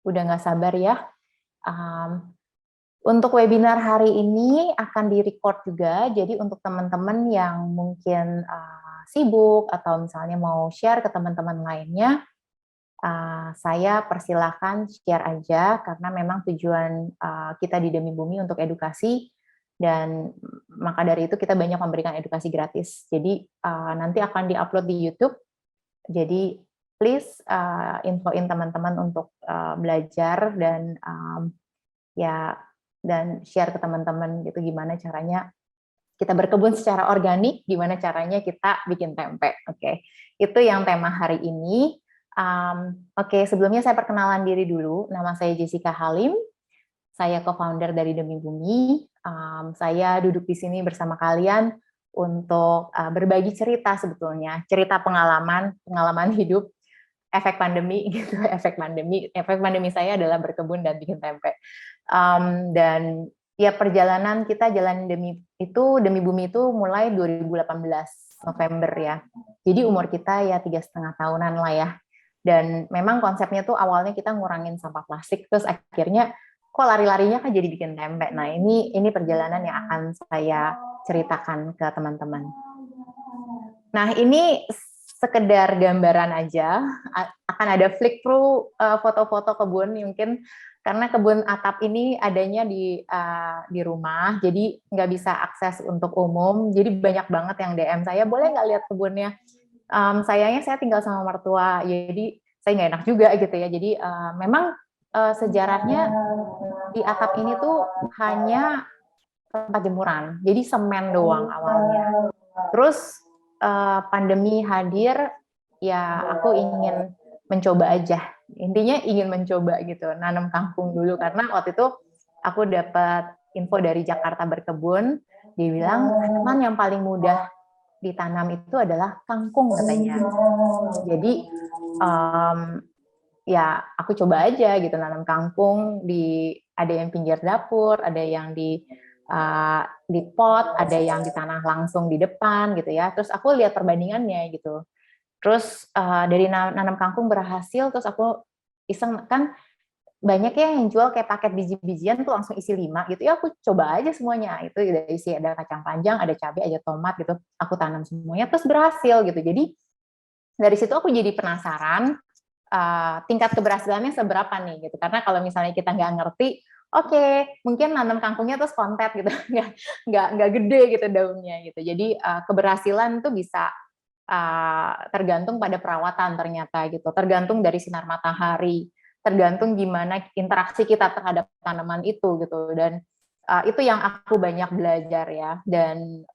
Udah nggak sabar ya. Um, untuk webinar hari ini akan di-record juga, jadi untuk teman-teman yang mungkin sibuk atau misalnya mau share ke teman-teman lainnya, saya persilahkan share aja, karena memang tujuan kita di Demi Bumi untuk edukasi, dan maka dari itu kita banyak memberikan edukasi gratis. Jadi nanti akan di-upload di YouTube, jadi please infoin teman-teman untuk belajar dan dan share ke teman-teman gitu gimana caranya kita berkebun secara organik, gimana caranya kita bikin tempe. Oke, itu yang tema hari ini. Oke, sebelumnya saya perkenalan diri dulu. Nama saya Jessica Halim. Saya co-founder dari Demi Bumi. Saya duduk di sini bersama kalian untuk berbagi cerita sebetulnya, cerita pengalaman hidup efek pandemi gitu. Efek pandemi saya adalah berkebun dan bikin tempe. Dan ya perjalanan kita jalan Demi Bumi itu mulai 2018 November ya. Jadi umur kita ya 3,5 tahunan lah ya. Dan memang konsepnya tuh awalnya kita ngurangin sampah plastik, terus akhirnya kok lari-larinya kan jadi bikin tempe. Nah ini perjalanan yang akan saya ceritakan ke teman-teman. Nah ini sekedar gambaran aja, akan ada flick through foto-foto kebun mungkin, karena kebun atap ini adanya di rumah, jadi nggak bisa akses untuk umum, jadi banyak banget yang DM saya, boleh nggak lihat kebunnya? Sayangnya saya tinggal sama mertua, jadi saya nggak enak juga gitu ya, jadi memang sejarahnya di atap ini tuh hanya tempat jemuran, jadi semen doang awalnya. Terus pandemi hadir, ya aku ingin mencoba aja. Intinya ingin mencoba gitu, nanam kangkung dulu, karena waktu itu aku dapat info dari Jakarta Berkebun, dia bilang tanaman yang paling mudah ditanam itu adalah kangkung katanya. Jadi ya aku coba aja gitu nanam kangkung, ada yang pinggir dapur, ada yang di pot, ada yang ditanam langsung di depan gitu ya. Terus aku lihat perbandingannya gitu. Terus dari nanam kangkung berhasil, terus aku iseng kan banyak ya yang jual kayak paket biji-bijian tuh langsung isi 5 gitu. Ya aku coba aja semuanya. Itu udah isi, ada kacang panjang, ada cabai, ada tomat gitu. Aku tanam semuanya terus berhasil gitu. Jadi dari situ aku jadi penasaran tingkat keberhasilannya seberapa nih gitu. Karena kalau misalnya kita nggak ngerti, oke, mungkin nanam kangkungnya terus kontet gitu, nggak gede gitu daunnya gitu. Jadi keberhasilan tuh bisa tergantung pada perawatan ternyata gitu, tergantung dari sinar matahari, tergantung gimana interaksi kita terhadap tanaman itu gitu. Dan itu yang aku banyak belajar ya. Dan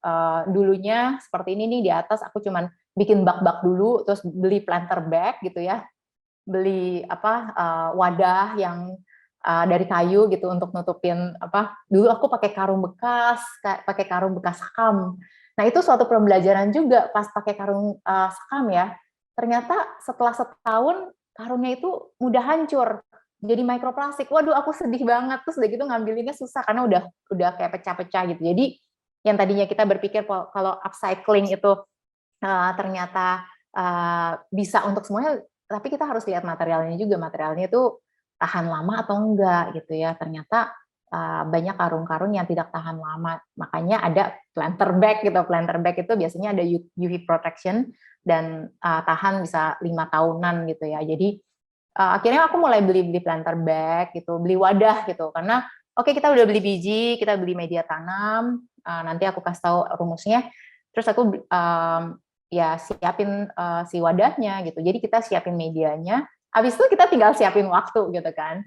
dulunya seperti ini nih, di atas aku cuman bikin bak-bak dulu, terus beli planter bag gitu ya, beli wadah yang dari kayu gitu untuk nutupin dulu aku pakai karung bekas sakam. Nah itu suatu pembelajaran juga pas pakai karung sakam ya, ternyata setelah setahun karungnya itu mudah hancur jadi mikroplastik. Waduh aku sedih banget, terus udah gitu ngambilinnya susah karena udah kayak pecah-pecah gitu. Jadi yang tadinya kita berpikir kalau upcycling itu ternyata bisa untuk semuanya, tapi kita harus lihat materialnya juga, materialnya itu tahan lama atau enggak gitu ya. Ternyata banyak karung-karung yang tidak tahan lama, makanya ada planter bag gitu. Planter bag itu biasanya ada UV protection dan tahan bisa 5 tahunan gitu ya. Jadi akhirnya aku mulai beli planter bag gitu, beli wadah gitu, karena oke, kita udah beli biji, kita beli media tanam, nanti aku kasih tahu rumusnya, terus aku ya siapin si wadahnya gitu. Jadi kita siapin medianya, habis itu kita tinggal siapin waktu gitu kan.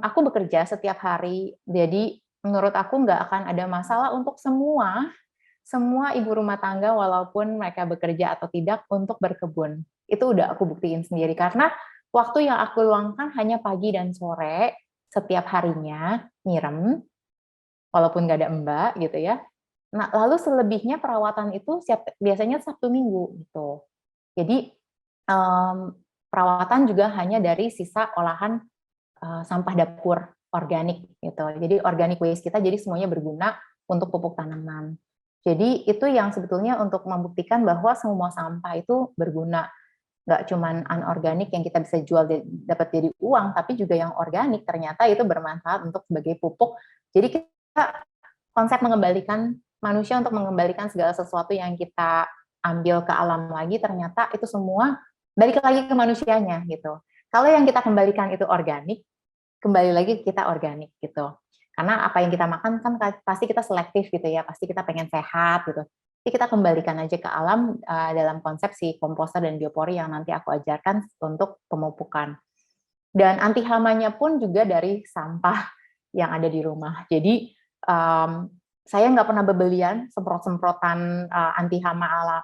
Aku bekerja setiap hari, jadi menurut aku nggak akan ada masalah untuk semua ibu rumah tangga walaupun mereka bekerja atau tidak untuk berkebun. Itu udah aku buktiin sendiri, karena waktu yang aku luangkan hanya pagi dan sore setiap harinya nyirem, walaupun nggak ada mbak gitu ya. Nah, lalu selebihnya perawatan itu biasanya Sabtu Minggu gitu. Jadi perawatan juga hanya dari sisa olahan sampah dapur organik gitu. Jadi organic waste kita jadi semuanya berguna untuk pupuk tanaman. Jadi itu yang sebetulnya untuk membuktikan bahwa semua sampah itu berguna. nggak cuman anorganik yang kita bisa jual dapat jadi uang, tapi juga yang organik ternyata itu bermanfaat untuk sebagai pupuk. Jadi kita konsep mengembalikan manusia untuk mengembalikan segala sesuatu yang kita ambil ke alam lagi, ternyata itu semua balik lagi ke manusianya gitu. Kalau yang kita kembalikan itu organik, kembali lagi kita organik gitu. Karena apa yang kita makan kan pasti kita selektif gitu ya, pasti kita pengen sehat gitu. Jadi kita kembalikan aja ke alam dalam konsep si komposter dan biopori yang nanti aku ajarkan untuk pemupukan. Dan anti hamanya pun juga dari sampah yang ada di rumah. Jadi saya nggak pernah bebelian semprot-semprotan anti hama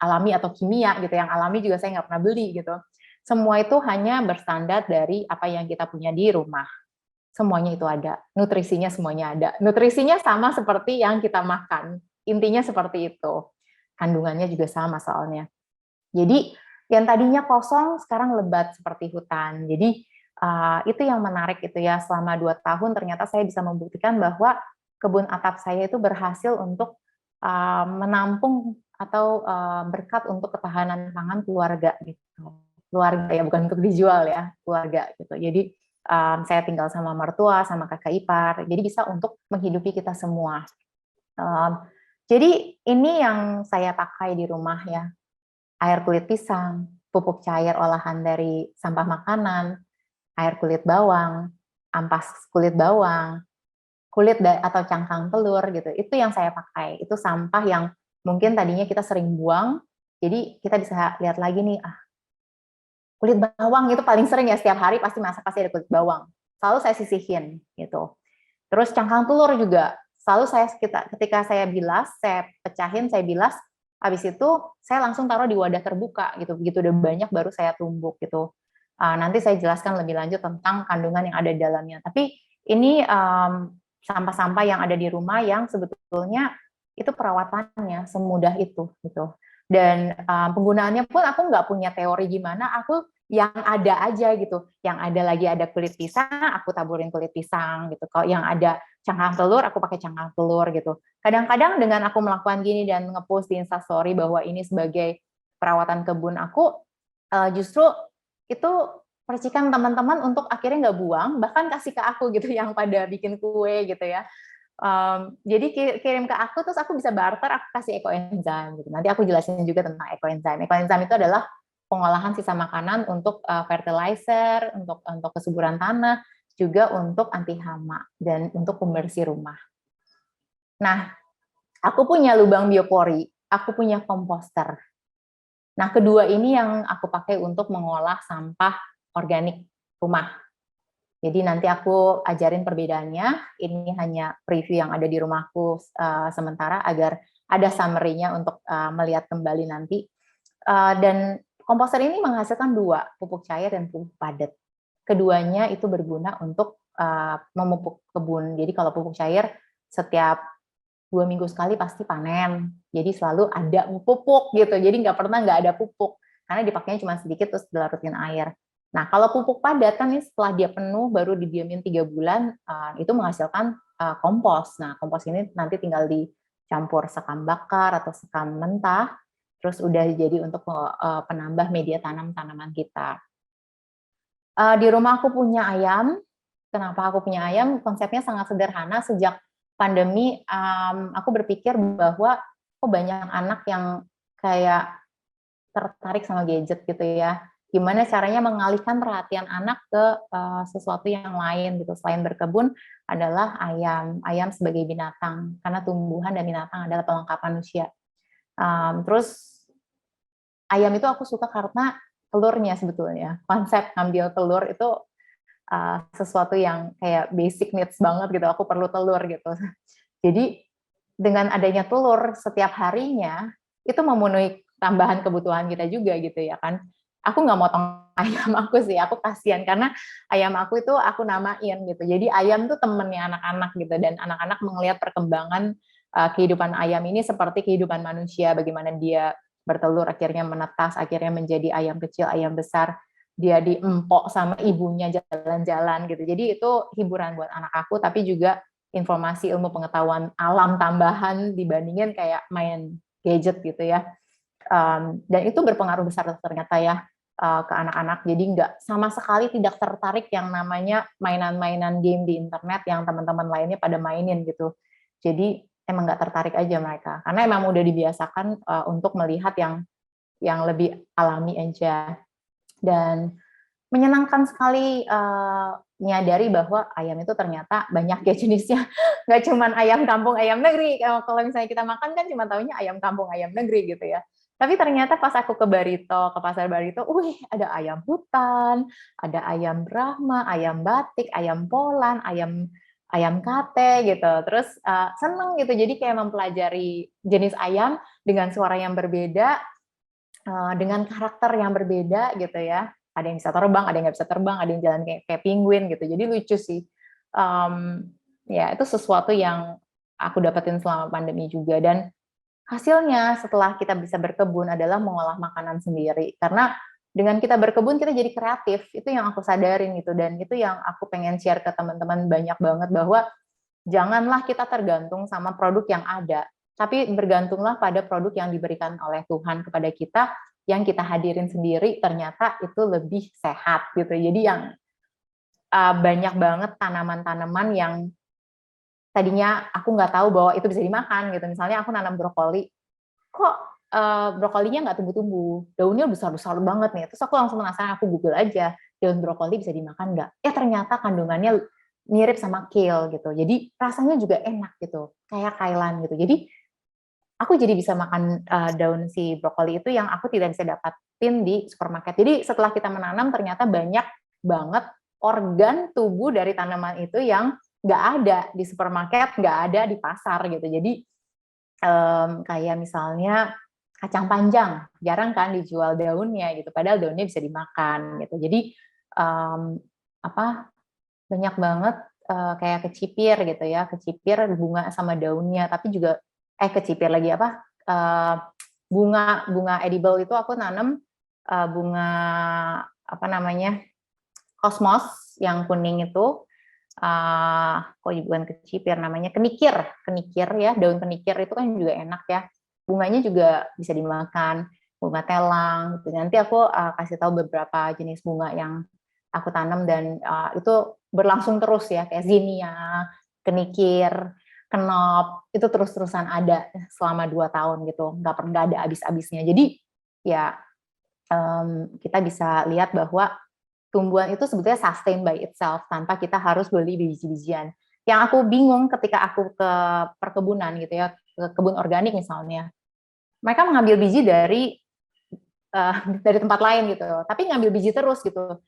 alami atau kimia gitu. Yang alami juga saya nggak pernah beli gitu. Semua itu hanya berstandar dari apa yang kita punya di rumah. Semuanya itu ada, nutrisinya semuanya ada. Nutrisinya sama seperti yang kita makan, intinya seperti itu. Kandungannya juga sama soalnya. Jadi yang tadinya kosong sekarang lebat seperti hutan. Jadi itu yang menarik itu ya, selama 2 tahun ternyata saya bisa membuktikan bahwa kebun atap saya itu berhasil untuk menampung atau berkat untuk ketahanan pangan keluarga gitu. Keluarga ya, bukan untuk dijual ya, keluarga gitu. Jadi saya tinggal sama mertua, sama kakak ipar, jadi bisa untuk menghidupi kita semua. Jadi ini yang saya pakai di rumah ya, air kulit pisang, pupuk cair olahan dari sampah makanan, air kulit bawang, ampas kulit bawang, kulit atau cangkang telur gitu, itu yang saya pakai. Itu sampah yang mungkin tadinya kita sering buang, jadi kita bisa lihat lagi nih, kulit bawang itu paling sering ya, setiap hari pasti masak pasti ada kulit bawang. Selalu saya sisihin gitu. Terus cangkang telur juga selalu saya ketika saya bilas, saya pecahin, saya bilas, habis itu saya langsung taruh di wadah terbuka gitu. Begitu udah banyak baru saya tumbuk gitu. Nanti saya jelaskan lebih lanjut tentang kandungan yang ada di dalamnya. Tapi ini sampah-sampah yang ada di rumah yang sebetulnya itu perawatannya semudah itu gitu. Dan penggunaannya pun aku nggak punya teori gimana, aku yang ada aja gitu. Yang ada lagi ada kulit pisang, aku taburin kulit pisang gitu. Kalau yang ada cangkang telur, aku pakai cangkang telur gitu. Kadang-kadang dengan aku melakukan gini dan ngepost di Instastory bahwa ini sebagai perawatan kebun aku, justru itu percikan teman-teman untuk akhirnya nggak buang, bahkan kasih ke aku gitu yang pada bikin kue gitu ya. Jadi kirim ke aku, terus aku bisa barter, aku kasih ekoenzim gitu. Nanti aku jelasin juga tentang ekoenzim. Ekoenzim itu adalah pengolahan sisa makanan untuk fertilizer, untuk kesuburan tanah, juga untuk anti hama dan untuk pembersih rumah. Nah, aku punya lubang biopori, aku punya komposter. Nah, kedua ini yang aku pakai untuk mengolah sampah organik rumah. Jadi nanti aku ajarin perbedaannya. Ini hanya preview yang ada di rumahku sementara agar ada summary-nya untuk melihat kembali nanti. Dan komposter ini menghasilkan 2, pupuk cair dan pupuk padat. Keduanya itu berguna untuk memupuk kebun. Jadi kalau pupuk cair setiap 2 minggu sekali pasti panen. Jadi selalu ada pupuk gitu. Jadi nggak pernah nggak ada pupuk. Karena dipakainya cuma sedikit terus dilarutin air. Nah, kalau pupuk padat kan ini setelah dia penuh baru didiamin 3 bulan, itu menghasilkan kompos. Nah, kompos ini nanti tinggal dicampur sekam bakar atau sekam mentah, terus udah jadi untuk penambah media tanam tanaman kita. Di rumah aku punya ayam. Kenapa aku punya ayam? Konsepnya sangat sederhana. Sejak pandemi, aku berpikir bahwa banyak anak yang kayak tertarik sama gadget gitu ya. Gimana caranya mengalihkan perhatian anak ke sesuatu yang lain gitu. Selain berkebun adalah ayam. Ayam sebagai binatang, karena tumbuhan dan binatang adalah pelengkap manusia. Terus ayam itu aku suka karena telurnya sebetulnya. Konsep ngambil telur itu sesuatu yang kayak basic needs banget gitu. Aku perlu telur gitu. Jadi dengan adanya telur setiap harinya itu memenuhi tambahan kebutuhan kita juga gitu ya kan. Aku nggak motong ayam aku sih, aku kasihan karena ayam aku itu aku namain gitu. Jadi ayam tuh temennya anak-anak gitu, dan anak-anak melihat perkembangan kehidupan ayam ini seperti kehidupan manusia, bagaimana dia bertelur akhirnya menetas, akhirnya menjadi ayam kecil, ayam besar, dia diempok sama ibunya jalan-jalan gitu. Jadi itu hiburan buat anak aku, tapi juga informasi ilmu pengetahuan alam tambahan dibandingin kayak main gadget gitu ya. Dan itu berpengaruh besar ternyata ya. ke anak-anak. Jadi nggak sama sekali tidak tertarik yang namanya mainan-mainan game di internet yang teman-teman lainnya pada mainin gitu. Jadi emang nggak tertarik aja mereka, karena emang udah dibiasakan untuk melihat yang lebih alami aja. Dan menyenangkan sekali menyadari bahwa ayam itu ternyata banyak ya jenisnya, nggak cuma ayam kampung, ayam negeri. Kalau misalnya kita makan kan cuma taunya ayam kampung, ayam negeri gitu ya. Tapi ternyata pas aku ke Barito, ke pasar Barito, wih ada ayam hutan, ada ayam Brahma, ayam batik, ayam Polan, ayam ayam kate gitu. Terus seneng gitu, jadi kayak mempelajari jenis ayam dengan suara yang berbeda, dengan karakter yang berbeda gitu ya. Ada yang bisa terbang, ada yang nggak bisa terbang, ada yang jalan kayak penguin gitu. Jadi lucu sih. Ya itu sesuatu yang aku dapetin selama pandemi juga. Dan hasilnya setelah kita bisa berkebun adalah mengolah makanan sendiri. Karena dengan kita berkebun kita jadi kreatif. Itu yang aku sadarin gitu. Dan itu yang aku pengen share ke teman-teman banyak banget, bahwa janganlah kita tergantung sama produk yang ada, tapi bergantunglah pada produk yang diberikan oleh Tuhan kepada kita, yang kita hadirin sendiri ternyata itu lebih sehat gitu. Jadi yang banyak banget tanaman-tanaman yang tadinya aku nggak tahu bahwa itu bisa dimakan gitu. Misalnya aku nanam brokoli, kok brokolinya nggak tumbuh-tumbuh, daunnya besar-besar banget nih. Terus aku langsung penasaran, aku Google aja, daun brokoli bisa dimakan nggak? Ya ternyata kandungannya mirip sama kale gitu. Jadi rasanya juga enak gitu, kayak kailan gitu. Jadi aku jadi bisa makan daun si brokoli itu yang aku tidak bisa dapatin di supermarket. Jadi setelah kita menanam ternyata banyak banget organ tubuh dari tanaman itu yang nggak ada di supermarket, nggak ada di pasar gitu. Jadi kayak misalnya kacang panjang, jarang kan dijual daunnya gitu, padahal daunnya bisa dimakan gitu. Jadi banyak banget kayak kecipir gitu ya, kecipir bunga sama daunnya, tapi juga kecipir lagi bunga bunga edible itu aku nanam bunga apa namanya, kosmos yang kuning itu, kok bukan kecipir, namanya kenikir, kenikir ya, daun kenikir itu kan juga enak ya, bunganya juga bisa dimakan, bunga telang gitu. Nanti aku kasih tahu beberapa jenis bunga yang aku tanam dan itu berlangsung terus ya, kayak zinnia, kenikir, kenop, itu terus-terusan ada selama 2 tahun gitu, nggak ada habis-habisnya. Jadi ya kita bisa lihat bahwa tumbuhan itu sebetulnya sustain by itself tanpa kita harus beli biji-bijian. Yang aku bingung ketika aku ke perkebunan gitu ya, ke kebun organik misalnya, mereka mengambil biji dari tempat lain gitu, tapi ngambil biji terus gitu.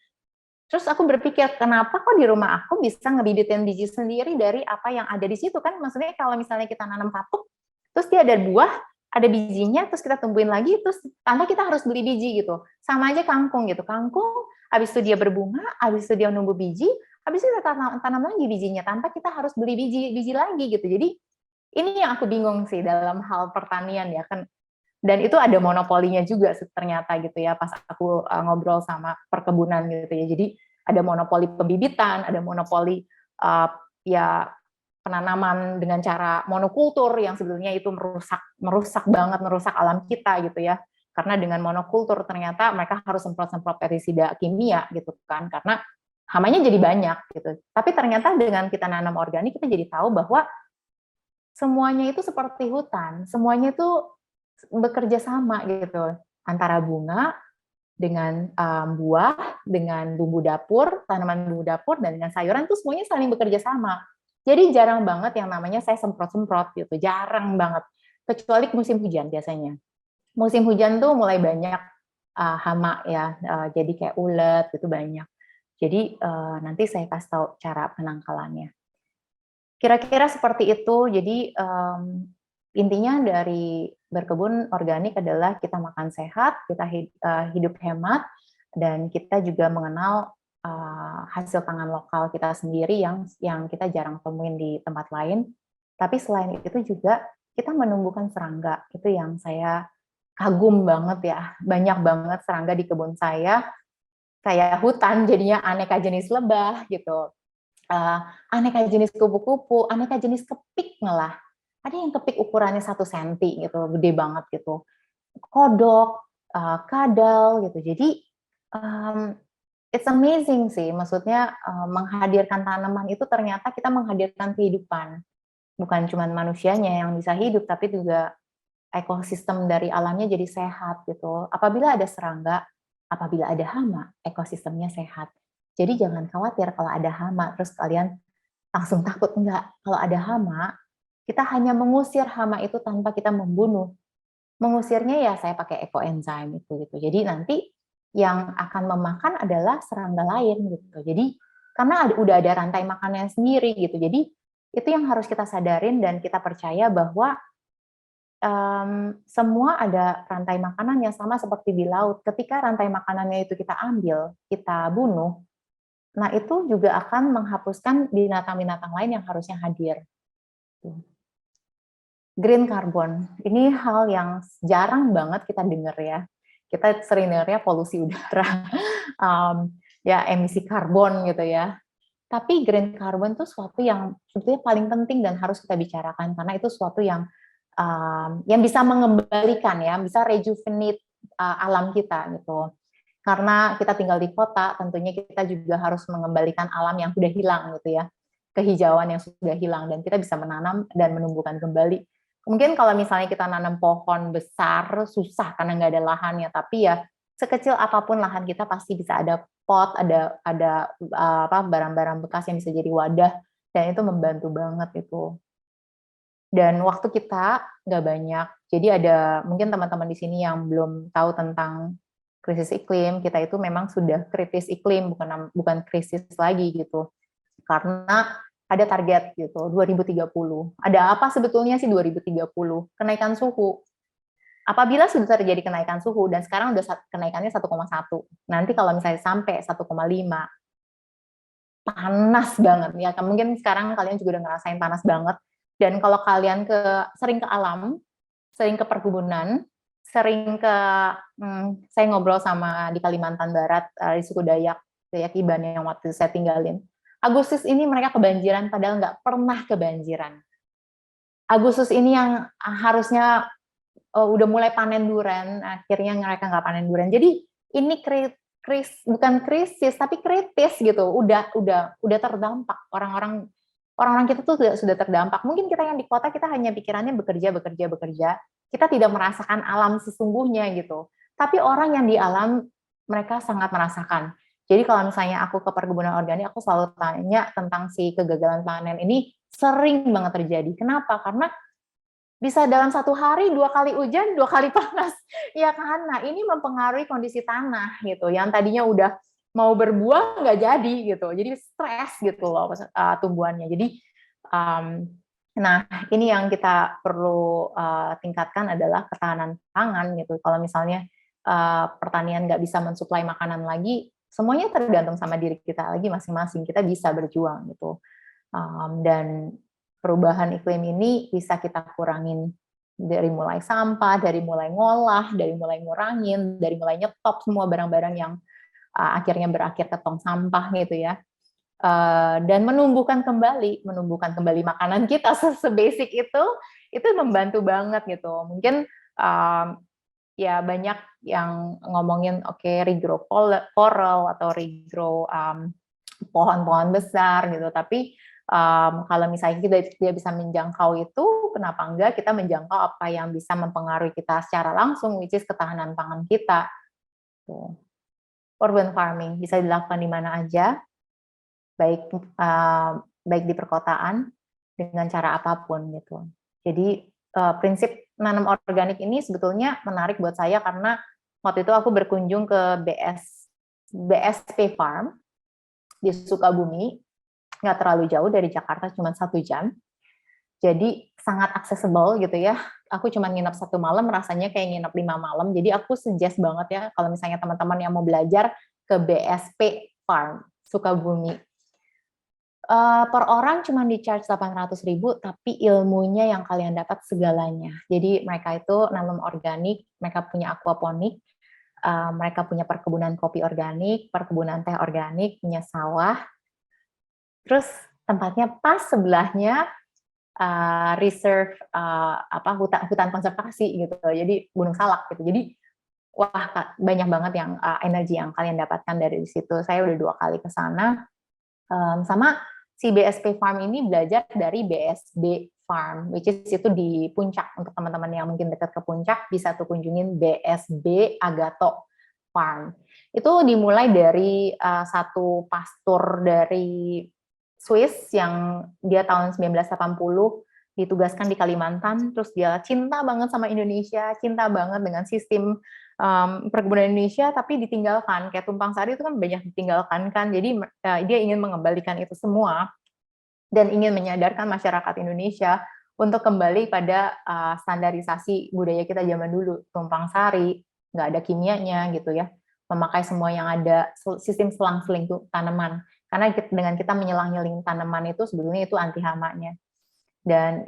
Terus aku berpikir, kenapa kok di rumah aku bisa ngebibitin biji sendiri dari apa yang ada di situ kan? Maksudnya kalau misalnya kita nanam katuk, terus dia ada buah, ada bijinya, terus kita tumbuhin lagi, terus tanpa kita harus beli biji gitu. Sama aja kangkung gitu. Kangkung, habis itu dia berbunga, habis itu dia numbuh biji, habis itu kita tanam lagi bijinya, tanpa kita harus beli biji lagi gitu. Jadi ini yang aku bingung sih dalam hal pertanian ya kan. Dan itu ada monopolinya juga ternyata gitu ya, pas aku ngobrol sama perkebunan gitu ya. Jadi ada monopoli pembibitan, ada monopoli ya penanaman dengan cara monokultur yang sebenarnya itu merusak banget, merusak alam kita gitu ya. Karena dengan monokultur ternyata mereka harus semprot-semprot pestisida kimia gitu kan, karena hamanya jadi banyak gitu. Tapi ternyata dengan kita nanam organik kita jadi tahu bahwa semuanya itu seperti hutan, semuanya itu bekerja sama gitu, antara bunga dengan buah, dengan bumbu dapur, tanaman bumbu dapur, dan dengan sayuran itu semuanya saling bekerja sama. Jadi jarang banget yang namanya saya semprot-semprot gitu, jarang banget. Kecuali musim hujan biasanya. Musim hujan tuh mulai banyak hama ya, jadi kayak ulet gitu banyak. Jadi nanti saya kasih tahu cara penangkalannya. Kira-kira seperti itu. Jadi intinya dari berkebun organik adalah kita makan sehat, kita hidup hemat, dan kita juga mengenal hasil pangan lokal kita sendiri yang kita jarang temuin di tempat lain. Tapi selain itu juga kita menumbuhkan serangga. Itu yang saya kagum banget ya. Banyak banget serangga di kebun saya, kayak hutan jadinya aneka jenis lebah gitu. Aneka jenis kupu-kupu, aneka jenis kepik malah. Ada yang kepik ukurannya 1 senti gitu, gede banget gitu. Kodok, kadal gitu. Jadi um, it's amazing sih, maksudnya menghadirkan tanaman itu ternyata kita menghadirkan kehidupan. Bukan cuma manusianya yang bisa hidup, tapi juga ekosistem dari alamnya jadi sehat gitu. Apabila ada serangga, apabila ada hama, ekosistemnya sehat. Jadi jangan khawatir kalau ada hama, terus kalian langsung takut. Enggak, kalau ada hama, kita hanya mengusir hama itu tanpa kita membunuh. Mengusirnya ya saya pakai ekoenzim itu gitu. Jadi nanti yang akan memakan adalah serangga lain gitu. Jadi karena udah ada rantai makanannya sendiri gitu. Jadi itu yang harus kita sadarin dan kita percaya bahwa semua ada rantai makanan yang sama seperti di laut. Ketika rantai makanannya itu kita ambil, kita bunuh, nah itu juga akan menghapuskan binatang-binatang lain yang harusnya hadir. Green carbon, ini hal yang jarang banget kita dengar ya. Kita sering dengarnya polusi udara, ya emisi karbon gitu ya. Tapi green carbon itu suatu yang sebetulnya paling penting dan harus kita bicarakan karena itu suatu yang bisa mengembalikan ya, bisa rejuvenate alam kita gitu. Karena kita tinggal di kota, tentunya kita juga harus mengembalikan alam yang sudah hilang gitu ya, kehijauan yang sudah hilang dan kita bisa menanam dan menumbuhkan kembali. Mungkin kalau misalnya kita nanam pohon besar susah karena nggak ada lahannya, tapi ya sekecil apapun lahan kita pasti bisa ada pot, ada barang-barang bekas yang bisa jadi wadah dan itu membantu banget itu. Dan waktu kita nggak banyak, jadi ada mungkin teman-teman di sini yang belum tahu tentang krisis iklim, kita itu memang sudah kritis iklim, bukan krisis lagi gitu. Karena ada target gitu, 2030. Ada apa sebetulnya sih 2030? Kenaikan suhu. Apabila sudah terjadi kenaikan suhu, dan sekarang udah kenaikannya 1,1, nanti kalau misalnya sampai 1,5, panas banget. Ya, mungkin sekarang kalian juga udah ngerasain panas banget. Dan kalau kalian sering ke alam, sering ke perkebunan, sering ke, saya ngobrol sama di Kalimantan Barat, di suku Dayak Iban yang waktu saya tinggalin. Agustus ini mereka kebanjiran, padahal nggak pernah kebanjiran. Agustus ini yang harusnya udah mulai panen durian, akhirnya mereka nggak panen durian. Jadi ini bukan krisis, tapi kritis gitu. Udah terdampak. Orang-orang kita tuh sudah terdampak. Mungkin kita yang di kota kita hanya pikirannya bekerja. Kita tidak merasakan alam sesungguhnya gitu. Tapi orang yang di alam mereka sangat merasakan. Jadi kalau misalnya aku ke perkebunan organik, aku selalu tanya tentang si kegagalan panen ini sering banget terjadi. Kenapa? Karena bisa dalam satu hari 2 kali hujan, 2 kali panas. Ya kan? Nah, ini mempengaruhi kondisi tanah gitu. Yang tadinya udah mau berbuah nggak jadi gitu. Jadi stres gitu loh tumbuhannya. Jadi nah ini yang kita perlu tingkatkan adalah ketahanan pangan gitu. Kalau misalnya pertanian nggak bisa mensuplai makanan lagi, semuanya tergantung sama diri kita lagi masing-masing. Kita bisa berjuang gitu. Dan perubahan iklim ini bisa kita kurangin dari mulai sampah, dari mulai ngolah, dari mulai ngurangin, dari mulai nyetop semua barang-barang yang akhirnya berakhir ke tong sampah gitu ya. Dan menumbuhkan kembali makanan kita sebasic itu membantu banget gitu. Mungkin ya banyak yang ngomongin regrow coral atau regrow pohon-pohon besar gitu, tapi kalau misalnya dia bisa menjangkau itu, kenapa enggak kita menjangkau apa yang bisa mempengaruhi kita secara langsung, which is ketahanan pangan kita. Tuh. Urban farming bisa dilakukan di mana aja, baik di perkotaan dengan cara apapun gitu. Jadi prinsip nanam organik ini sebetulnya menarik buat saya karena waktu itu aku berkunjung ke BSP Farm di Sukabumi, nggak terlalu jauh dari Jakarta, cuma 1 jam. Jadi sangat accessible gitu ya. Aku cuma nginep 1 malam, rasanya kayak nginep 5 malam. Jadi aku suggest banget ya kalau misalnya teman-teman yang mau belajar ke BSP Farm Sukabumi. Per orang cuma di-charge 800.000, tapi ilmunya yang kalian dapat segalanya. Jadi mereka itu nanam organik, mereka punya aquaponik, mereka punya perkebunan kopi organik, perkebunan teh organik, punya sawah. Terus tempatnya pas sebelahnya reserve hutan konservasi gitu. Jadi Gunung Salak gitu. Jadi wah banyak banget yang energi yang kalian dapatkan dari situ. Saya udah 2 kali ke sana. Sama si BSP Farm ini belajar dari BSB Farm, which is itu di Puncak. Untuk teman-teman yang mungkin dekat ke Puncak, bisa tuh kunjungin BSB Agato Farm. Itu dimulai dari satu pastor dari Swiss yang dia tahun 1980 ditugaskan di Kalimantan, terus dia cinta banget sama Indonesia, cinta banget dengan sistem perkebunan Indonesia, tapi ditinggalkan. Kayak tumpang sari itu kan banyak ditinggalkan kan, jadi dia ingin mengembalikan itu semua dan ingin menyadarkan masyarakat Indonesia untuk kembali pada standarisasi budaya kita zaman dulu, tumpang sari, nggak ada kimianya gitu ya, memakai semua yang ada, sistem selang-seling tanaman. Karena dengan kita menyelang-nyeling tanaman itu sebetulnya itu anti hamanya. Dan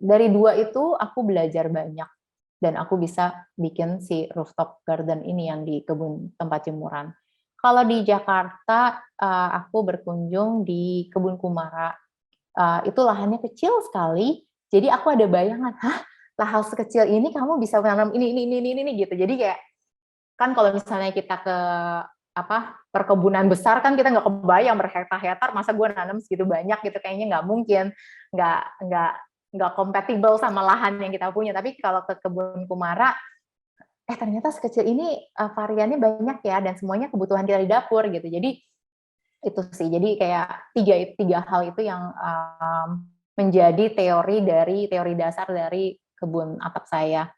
dari 2 itu aku belajar banyak dan aku bisa bikin si rooftop garden ini yang di kebun tempat jemuran. Kalau di Jakarta aku berkunjung di Kebun Kumara. Itu lahannya kecil sekali. Jadi aku ada bayangan, hah, lahan sekecil ini kamu bisa menanam ini gitu. Jadi kayak kan kalau misalnya kita ke perkebunan besar kan kita nggak kebayang berhektar-hektar, masa gue nanam segitu banyak gitu, kayaknya nggak mungkin, nggak nggak nggak kompatibel sama lahan yang kita punya. Tapi kalau ke kebun Kumara, ternyata sekecil ini variannya banyak ya, dan semuanya kebutuhan kita di dapur gitu. Jadi itu sih, jadi kayak tiga hal itu yang menjadi teori dasar dari kebun atap saya.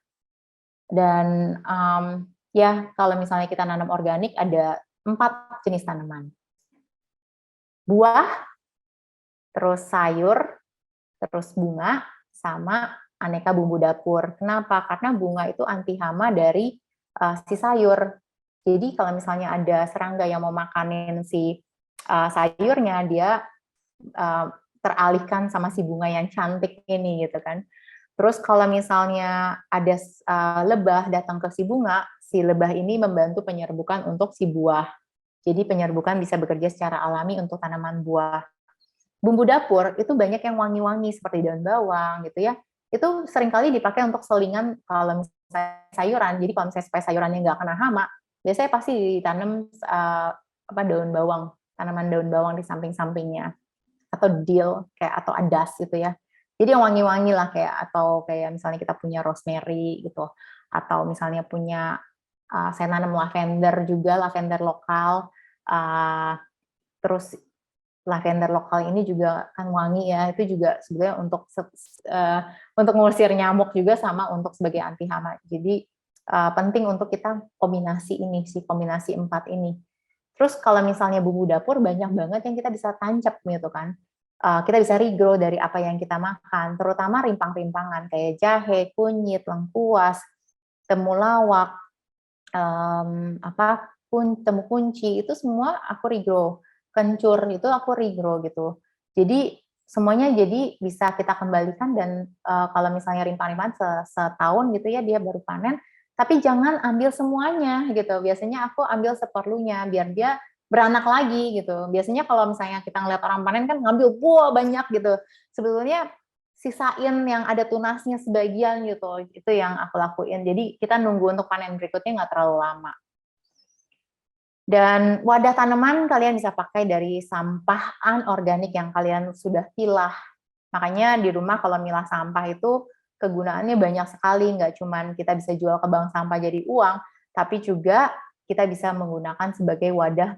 Dan ya kalau misalnya kita nanam organik ada 4 jenis tanaman. Buah, terus sayur, terus bunga, sama aneka bumbu dapur. Kenapa? Karena bunga itu anti hama dari si sayur. Jadi kalau misalnya ada serangga yang mau makanin si sayurnya, dia teralihkan sama si bunga yang cantik ini gitu kan. Terus kalau misalnya ada lebah datang ke si bunga, si lebah ini membantu penyerbukan untuk si buah. Jadi penyerbukan bisa bekerja secara alami untuk tanaman buah. Bumbu dapur itu banyak yang wangi-wangi seperti daun bawang gitu ya. Itu seringkali dipakai untuk selingan kalau misalnya sayuran. Jadi kalau misalnya supaya sayurannya nggak kena hama, biasanya pasti ditanam daun bawang, tanaman daun bawang di samping-sampingnya, atau dill kayak atau adas gitu ya. Jadi yang wangi-wangi lah, kayak misalnya kita punya rosemary gitu, atau misalnya punya saya nanam lavender juga, lavender lokal. Terus lavender lokal ini juga kan wangi ya, itu juga sebenarnya untuk ngusir nyamuk juga, sama untuk sebagai anti hama. Jadi penting untuk kita kombinasi 4 ini. Terus kalau misalnya bumbu dapur banyak banget yang kita bisa tancap gitu kan. Kita bisa regrow dari apa yang kita makan, terutama rimpang-rimpangan kayak jahe, kunyit, lengkuas, temulawak, temu kunci, itu semua aku regrow. Kencur itu aku regrow gitu. Jadi semuanya jadi bisa kita kembalikan, dan kalau misalnya rimpang-rimpang setahun gitu ya dia baru panen, tapi jangan ambil semuanya gitu. Biasanya aku ambil seperlunya biar dia beranak lagi gitu. Biasanya kalau misalnya kita ngeliat orang panen kan ngambil banyak gitu. Sebetulnya sisain yang ada tunasnya sebagian gitu. Itu yang aku lakuin. Jadi kita nunggu untuk panen berikutnya nggak terlalu lama. Dan wadah tanaman kalian bisa pakai dari sampah anorganik yang kalian sudah pilah. Makanya di rumah kalau milah sampah itu kegunaannya banyak sekali, nggak cuma kita bisa jual ke bank sampah jadi uang, tapi juga kita bisa menggunakan sebagai wadah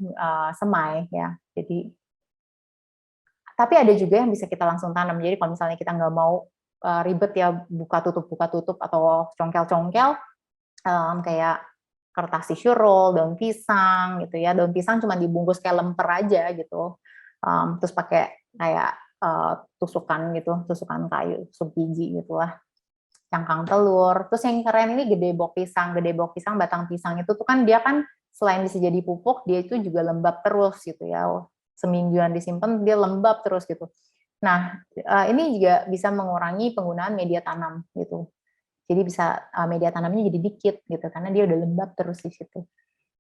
semai ya. Jadi, tapi ada juga yang bisa kita langsung tanam. Jadi kalau misalnya kita nggak mau ribet ya buka tutup atau congkel-congkel, kayak kertas tisu roll, daun pisang gitu ya. Daun pisang cuma dibungkus kayak lemper aja gitu. Terus pakai kayak tusukan kayu, tusuk biji gitulah. Cangkang telur. Terus yang keren ini gede bok pisang, batang pisang itu tuh kan dia kan selain bisa jadi pupuk, dia itu juga lembab terus gitu ya. Semingguan disimpan dia lembab terus gitu. Nah, ini juga bisa mengurangi penggunaan media tanam gitu. Jadi bisa media tanamnya jadi dikit gitu karena dia udah lembab terus di situ.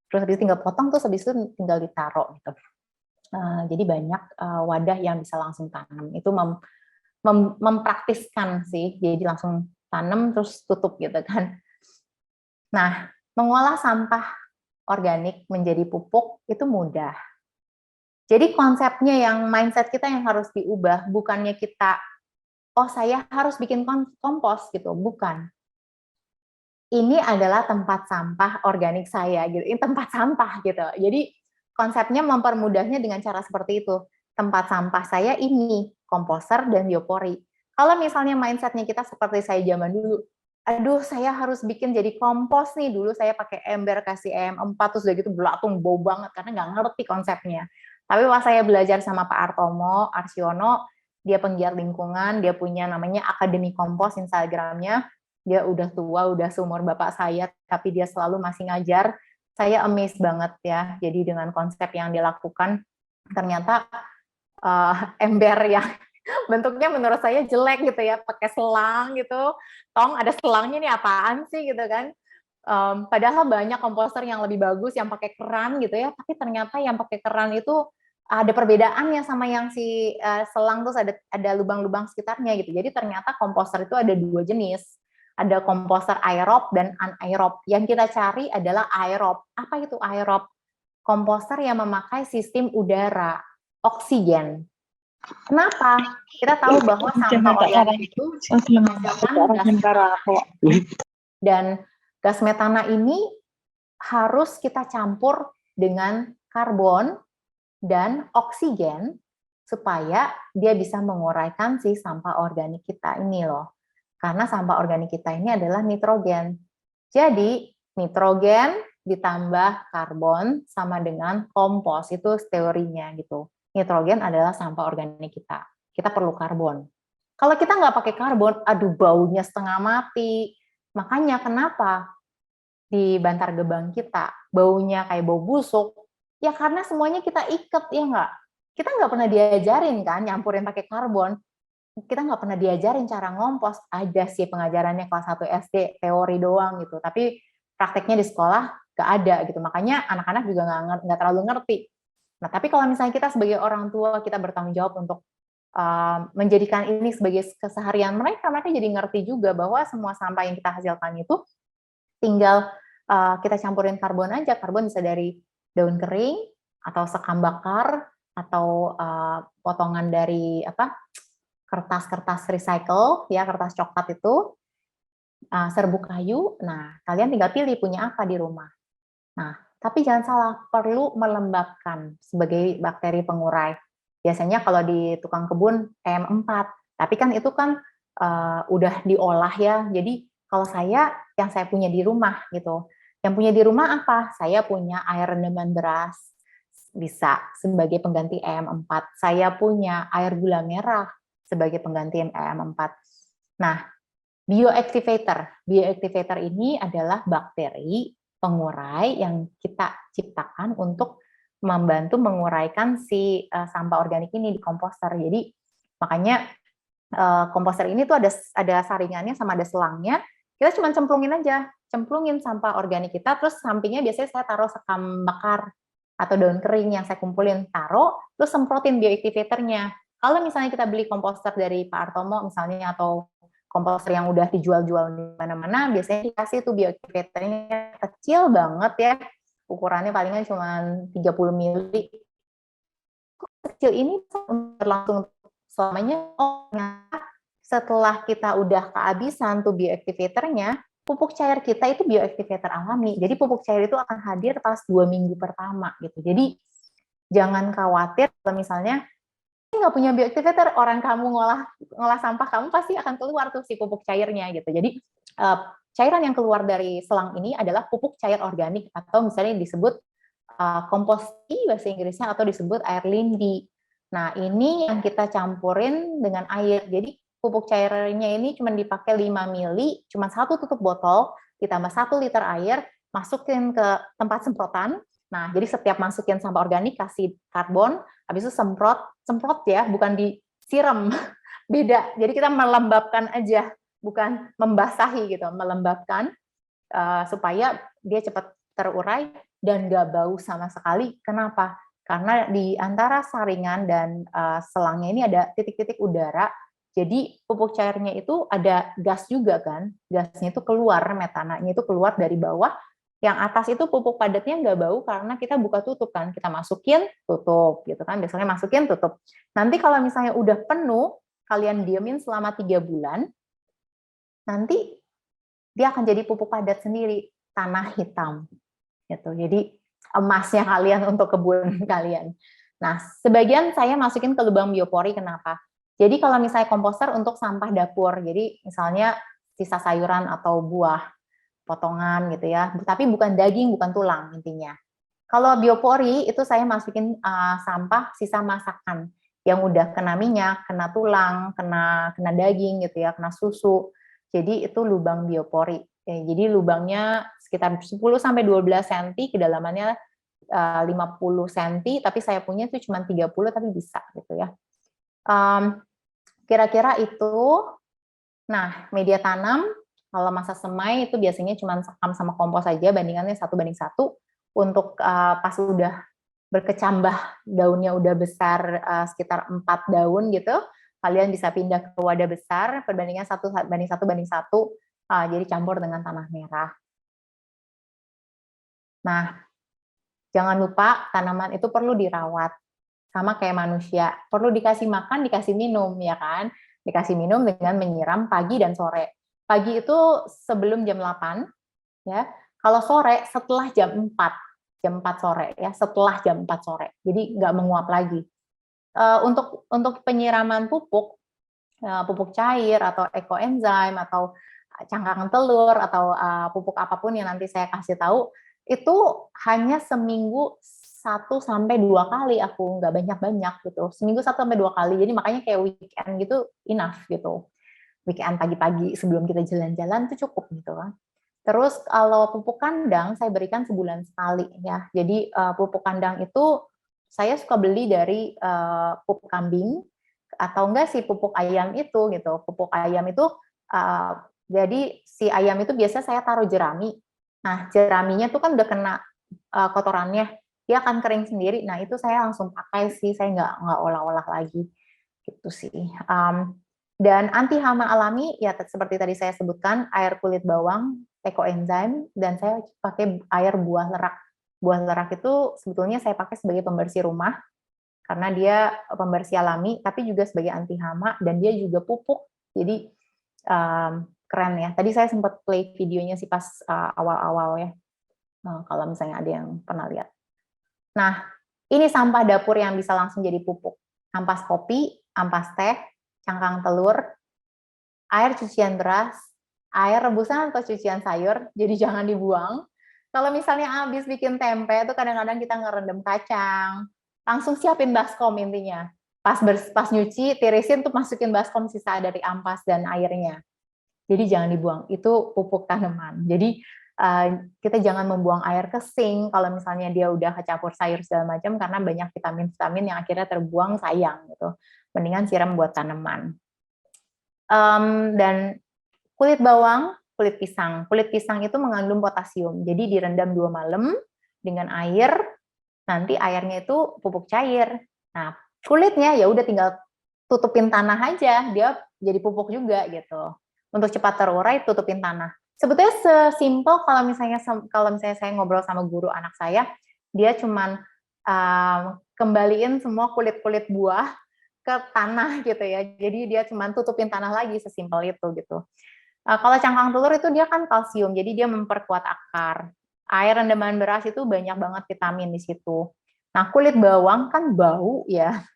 Terus habis tinggal potong, terus habis itu tinggal ditaruh gitu. Jadi banyak wadah yang bisa langsung tanam. Itu mempraktiskan sih. Jadi langsung tanam terus tutup gitu kan. Nah, Mengolah sampah organik menjadi pupuk itu mudah. Jadi konsepnya yang mindset kita yang harus diubah, bukannya kita, oh saya harus bikin kompos gitu, bukan. Ini adalah tempat sampah organik saya gitu, ini tempat sampah gitu. Jadi konsepnya mempermudahnya dengan cara seperti itu. Tempat sampah saya ini komposter dan biopori. Kalau misalnya mindsetnya kita seperti saya zaman dulu, aduh saya harus bikin jadi kompos nih, dulu saya pakai ember kasih EM4 terus udah gitu belatung bau banget karena nggak ngerti konsepnya. Tapi pas saya belajar sama Pak Artomo Arsiono, dia penggiat lingkungan, dia punya namanya Akademi Kompos Instagramnya, dia udah tua, udah seumur bapak saya, tapi dia selalu masih ngajar. Saya amazed banget ya. Jadi dengan konsep yang dilakukan, ternyata ember yang bentuknya menurut saya jelek gitu ya, pakai selang gitu. Tong ada selangnya nih apaan sih gitu kan. Padahal banyak komposter yang lebih bagus yang pakai keran gitu ya, tapi ternyata yang pakai keran itu ada perbedaannya sama yang si selang, terus ada lubang-lubang sekitarnya gitu. Jadi ternyata komposter itu ada dua jenis. Ada komposter aerob dan anaerob. Yang kita cari adalah aerob. Apa itu aerob? Komposter yang memakai sistem udara, oksigen. Kenapa? Kita tahu bahwa sampah organik itu menghasilkan gas metana. Dan gas metana ini harus kita campur dengan karbon dan oksigen supaya dia bisa menguraikan si sampah organik kita ini loh. Karena sampah organik kita ini adalah nitrogen. Jadi, nitrogen ditambah karbon sama dengan kompos, itu teorinya gitu. Nitrogen adalah sampah organik kita. Kita perlu karbon. Kalau kita nggak pakai karbon, aduh baunya setengah mati. Makanya kenapa di Bantar Gebang kita baunya kayak bau busuk? Ya karena semuanya kita ikat, ya nggak? Kita nggak pernah diajarin kan nyampurin pakai karbon. Kita nggak pernah diajarin cara ngompos. Ada sih pengajarannya kelas 1 SD, teori doang gitu. Tapi prakteknya di sekolah nggak ada gitu. Makanya anak-anak juga nggak terlalu ngerti. Nah, tapi kalau misalnya kita sebagai orang tua, kita bertanggung jawab untuk menjadikan ini sebagai keseharian mereka, mereka jadi ngerti juga bahwa semua sampah yang kita hasilkan itu tinggal kita campurin karbon aja. Karbon bisa dari daun kering, atau sekam bakar, atau potongan dari kertas-kertas recycle, ya kertas coklat itu, serbuk kayu. Nah, kalian tinggal pilih punya apa di rumah. Nah, tapi jangan salah, perlu melembabkan sebagai bakteri pengurai. Biasanya kalau di tukang kebun EM4, tapi kan itu kan udah diolah ya. Jadi kalau yang saya punya di rumah gitu. Yang punya di rumah apa? Saya punya air rendaman beras, bisa sebagai pengganti EM4. Saya punya air gula merah sebagai pengganti EM4. Nah, bioactivator ini adalah bakteri pengurai yang kita ciptakan untuk membantu menguraikan si sampah organik ini di komposter. Jadi makanya komposter ini tuh ada saringannya sama ada selangnya. Kita cuma cemplungin sampah organik kita, terus sampingnya biasanya saya taruh sekam bakar atau daun kering yang saya kumpulin, taruh, terus semprotin bioactivatornya. Kalau misalnya kita beli komposter dari Pak Artomo misalnya, atau komposter yang udah dijual-jual di mana-mana, biasanya dikasih tuh bioactivatornya kecil banget ya, ukurannya palingan cuma 30 mili. Kecil ini berlangsung selamanya. Oh, setelah kita udah kehabisan tuh bioactivatornya, pupuk cair kita itu bioactivator alami. Jadi pupuk cair itu akan hadir pas 2 minggu pertama gitu. Jadi jangan khawatir kalau misalnya nggak punya bioactivator, orang kamu ngolah sampah kamu pasti akan keluar tuh si pupuk cairnya gitu. Jadi cairan yang keluar dari selang ini adalah pupuk cair organik, atau misalnya disebut komposti bahasa Inggrisnya, atau disebut air lindi. Nah, ini yang kita campurin dengan air. Jadi pupuk cairnya ini cuma dipakai 5 mili, cuma satu tutup botol, ditambah 1 liter air, masukin ke tempat semprotan. Nah, jadi setiap masukin sampah organik, kasih karbon, habis itu semprot ya, bukan disiram. Beda. Jadi kita melembabkan aja, bukan membasahi gitu, melembabkan supaya dia cepat terurai dan nggak bau sama sekali. Kenapa? Karena di antara saringan dan selangnya ini ada titik-titik udara. Jadi pupuk cairnya itu ada gas juga kan, gasnya itu keluar, metananya itu keluar dari bawah, Yang atas itu pupuk padatnya nggak bau karena kita buka tutup kan, kita masukin, tutup gitu kan, biasanya masukin, tutup. Nanti kalau misalnya udah penuh, kalian diemin selama 3 bulan, nanti dia akan jadi pupuk padat sendiri, tanah hitam gitu. Jadi emasnya kalian untuk kebun kalian. Nah, sebagian saya masukin ke lubang biopori, kenapa? Jadi kalau misalnya komposter untuk sampah dapur, jadi misalnya sisa sayuran atau buah, potongan gitu ya, tapi bukan daging, bukan tulang intinya. Kalau biopori itu saya masukin sampah sisa masakan yang udah kena minyak, kena tulang, kena daging gitu ya, kena susu. Jadi itu lubang biopori. Jadi lubangnya sekitar 10 sampai 12 cm, kedalamannya 50 cm, tapi saya punya itu cuma 30 tapi bisa gitu ya. Kira-kira itu. Nah, media tanam kalau masa semai itu biasanya cuma sekam sama kompos saja, bandingannya 1:1. Untuk pas udah berkecambah, daunnya udah besar sekitar 4 daun gitu, kalian bisa pindah ke wadah besar, perbandingan 1:1:1, jadi campur dengan tanah merah. Nah, jangan lupa tanaman itu perlu dirawat, sama kayak manusia, perlu dikasih makan, dikasih minum, ya kan? Dikasih minum dengan menyiram pagi dan sore. Pagi itu sebelum jam 8, ya. Kalau sore setelah jam 4 sore ya, setelah jam 4 sore. Jadi nggak menguap lagi. Untuk penyiraman pupuk, pupuk cair atau ekoenzim atau cangkang telur atau pupuk apapun yang nanti saya kasih tahu, itu hanya seminggu 1 sampai 2 kali, aku nggak banyak-banyak gitu. Seminggu 1 sampai 2 kali. Jadi makanya kayak weekend gitu enough gitu. Weekend pagi-pagi sebelum kita jalan-jalan itu cukup gitu kan. Terus kalau pupuk kandang saya berikan sebulan sekali ya. Jadi pupuk kandang itu saya suka beli dari pupuk kambing atau enggak si pupuk ayam itu gitu. Pupuk ayam itu jadi si ayam itu biasa saya taruh jerami. Nah, jeraminya tuh kan udah kena kotorannya, dia akan kering sendiri. Nah, itu saya langsung pakai sih, saya nggak olah-olah lagi gitu sih. Dan anti hama alami ya seperti tadi saya sebutkan, air kulit bawang, ekoenzim, dan saya pakai air buah lerak. Buah lerak itu sebetulnya saya pakai sebagai pembersih rumah karena dia pembersih alami, tapi juga sebagai anti hama dan dia juga pupuk. Jadi keren ya. Tadi saya sempat play videonya sih pas awal-awal ya. Kalau misalnya ada yang pernah lihat. Nah, ini sampah dapur yang bisa langsung jadi pupuk. Ampas kopi, ampas teh, cangkang telur, air cucian beras, air rebusan atau cucian sayur, jadi jangan dibuang. Kalau misalnya habis bikin tempe, itu kadang-kadang kita ngerendam kacang, langsung siapin baskom intinya. Pas nyuci, tirisin tuh masukin baskom sisa dari ampas dan airnya. Jadi jangan dibuang, itu pupuk tanaman. Jadi kita jangan membuang air ke sink kalau misalnya dia udah kecampur sayur segala macam karena banyak vitamin-vitamin yang akhirnya terbuang, sayang gitu. Mendingan siram buat tanaman. Dan kulit bawang, kulit pisang. Kulit pisang itu mengandung potasium. Jadi direndam 2 malam dengan air, nanti airnya itu pupuk cair. Nah, kulitnya ya udah tinggal tutupin tanah aja, dia jadi pupuk juga gitu. Untuk cepat terurai, tutupin tanah. Sebetulnya sesimpel kalau misalnya saya ngobrol sama guru anak saya, dia cuman kembaliin semua kulit-kulit buah ke tanah gitu ya. Jadi dia cuman tutupin tanah lagi, sesimpel itu gitu. Kalau cangkang telur itu dia kan kalsium, jadi dia memperkuat akar. Air rendaman beras itu banyak banget vitamin di situ. Nah, kulit bawang kan bau ya,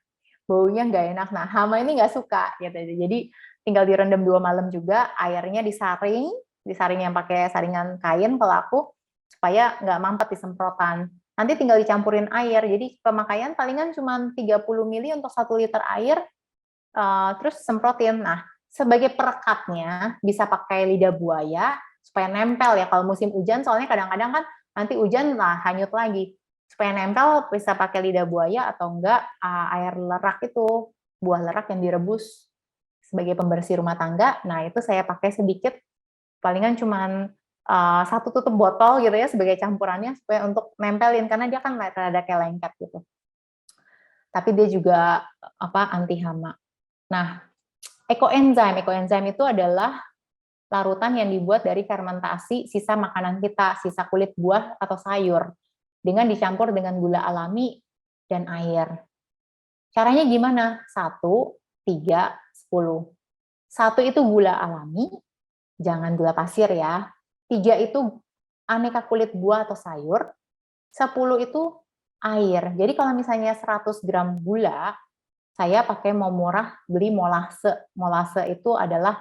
baunya nggak enak. Nah, hama ini nggak suka gitu. Jadi tinggal direndam 2 malam juga, airnya disaring yang pakai saringan kain kalau aku, supaya nggak mampet di semprotan. Nanti tinggal dicampurin air. Jadi pemakaian palingan cuma 30 ml untuk 1 liter air, terus semprotin. Nah, sebagai perekatnya bisa pakai lidah buaya supaya nempel ya kalau musim hujan, soalnya kadang-kadang kan nanti hujan lah hanyut lagi. Supaya nempel bisa pakai lidah buaya atau enggak air lerak itu, buah lerak yang direbus sebagai pembersih rumah tangga. Nah, itu saya pakai sedikit, palingan cuman 1 tutup botol gitu ya sebagai campurannya supaya untuk nempelin karena dia kan rada kayak lengket gitu. Tapi dia juga anti hama. Nah, ekoenzim itu adalah larutan yang dibuat dari fermentasi sisa makanan kita, sisa kulit buah atau sayur, dengan dicampur dengan gula alami dan air. Caranya gimana? 1, 3, 10. 1 itu gula alami, jangan gula pasir ya. 3 itu aneka kulit buah atau sayur. 10 itu air. Jadi kalau misalnya 100 gram gula, saya pakai mau murah beli molase. Molase itu adalah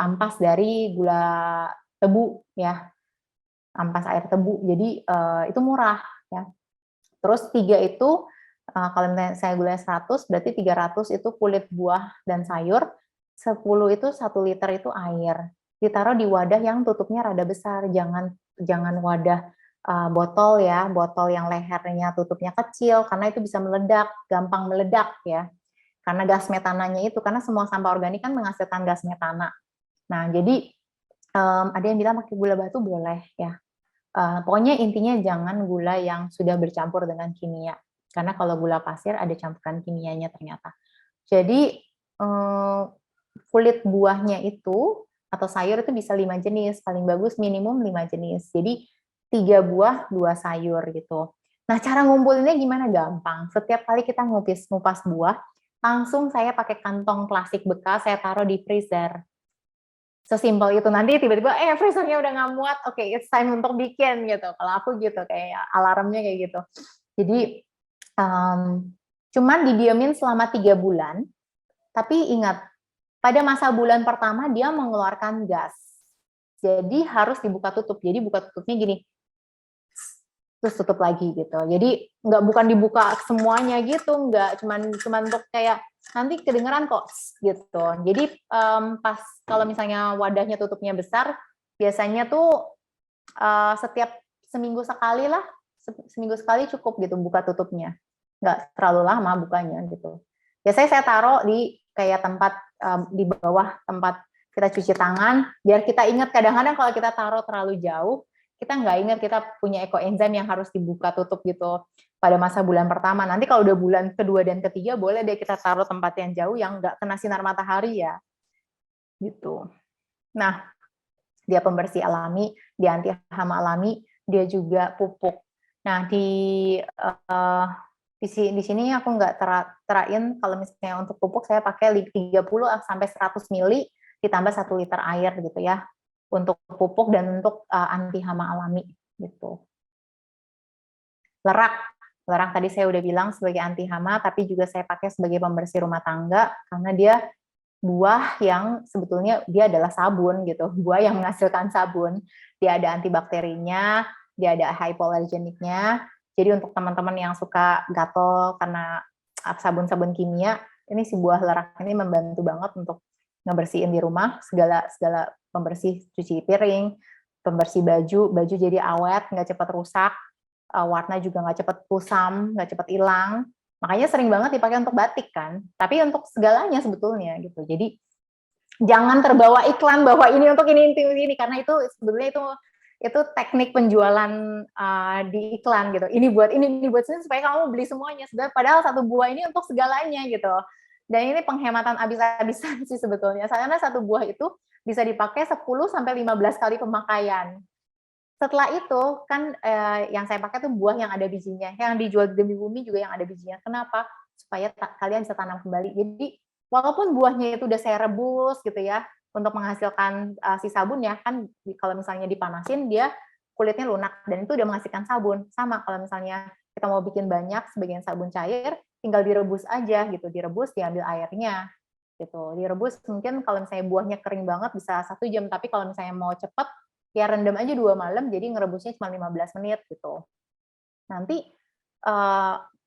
ampas dari gula tebu ya, ampas air tebu. Jadi itu murah ya. Terus 3 itu kalau misalnya saya gulanya 100 berarti 300 itu kulit buah dan sayur, 10 itu 1 liter itu air. Ditaruh di wadah yang tutupnya rada besar, jangan wadah botol ya, botol yang lehernya tutupnya kecil karena itu bisa meledak, gampang meledak ya. Karena gas metananya itu, karena semua sampah organik kan menghasilkan gas metana. Nah, jadi ada yang bilang pakai gula batu boleh ya. Pokoknya intinya jangan gula yang sudah bercampur dengan kimia. Karena kalau gula pasir ada campuran kimianya ternyata. Jadi kulit buahnya itu atau sayur itu bisa 5 jenis, paling bagus minimum 5 jenis. Jadi 3 buah, 2 sayur gitu. Nah, cara ngumpulinnya gimana? Gampang. Setiap kali kita ngupas buah, langsung saya pakai kantong plastik bekas, saya taruh di freezer. Sesimpel itu. Nanti tiba-tiba freezernya udah nggak muat, oke, it's time untuk bikin gitu. Kalau aku gitu, kayak alarmnya kayak gitu. Jadi cuman didiamin selama 3 bulan, tapi ingat, pada masa bulan pertama dia mengeluarkan gas. Jadi harus dibuka tutup. Jadi buka tutupnya gini, terus tutup lagi gitu. Jadi bukan dibuka semuanya gitu, nggak, cuman untuk kayak nanti kedengeran kok gitu. Jadi pas kalau misalnya wadahnya tutupnya besar, biasanya tuh setiap seminggu sekali lah, seminggu sekali cukup gitu buka tutupnya. Nggak terlalu lama bukanya gitu. Biasanya saya taruh di kayak tempat di bawah tempat kita cuci tangan, biar kita ingat. Kadang-kadang kalau kita taruh terlalu jauh, kita nggak ingat kita punya ekoenzim yang harus dibuka tutup gitu pada masa bulan pertama. Nanti kalau udah bulan kedua dan ketiga, boleh deh kita taruh tempat yang jauh yang nggak kena sinar matahari ya. Gitu. Nah, dia pembersih alami, dia anti hama alami, dia juga pupuk. Nah, di sini aku nggak terain, kalau misalnya untuk pupuk saya pakai 30 sampai 100 ml ditambah 1 liter air gitu ya, untuk pupuk dan untuk anti hama alami gitu. Lerak tadi saya udah bilang sebagai anti hama, tapi juga saya pakai sebagai pembersih rumah tangga karena dia buah yang sebetulnya dia adalah sabun gitu, buah yang menghasilkan sabun. Dia ada antibakterinya, dia ada hypoallergeniknya. Jadi untuk teman-teman yang suka gatal karena sabun-sabun kimia, ini si buah lerak ini membantu banget untuk ngebersihin di rumah, segala pembersih cuci piring, pembersih baju jadi awet, nggak cepat rusak, warna juga nggak cepat kusam, nggak cepat hilang. Makanya sering banget dipakai untuk batik kan, tapi untuk segalanya sebetulnya gitu. Jadi jangan terbawa iklan bahwa ini untuk ini karena itu sebetulnya itu teknik penjualan di iklan gitu. Ini buat sini supaya kamu beli semuanya. Sebenarnya padahal satu buah ini untuk segalanya gitu. Dan ini penghematan habis-habisan sih sebetulnya. Karena satu buah itu bisa dipakai 10 sampai 15 kali pemakaian. Setelah itu kan yang saya pakai tuh buah yang ada bijinya. Yang dijual di Bumi juga yang ada bijinya. Kenapa? Supaya kalian bisa tanam kembali. Jadi walaupun buahnya itu udah saya rebus gitu ya untuk menghasilkan si sabun ya, kan kalau misalnya dipanasin dia kulitnya lunak dan itu udah menghasilkan sabun. Sama kalau misalnya kita mau bikin banyak sebagian sabun cair, tinggal direbus aja gitu, direbus diambil airnya gitu. Direbus mungkin kalau misalnya buahnya kering banget bisa 1 jam, tapi kalau misalnya mau cepet ya rendam aja 2 malam, jadi ngerebusnya cuma 15 menit gitu. Nanti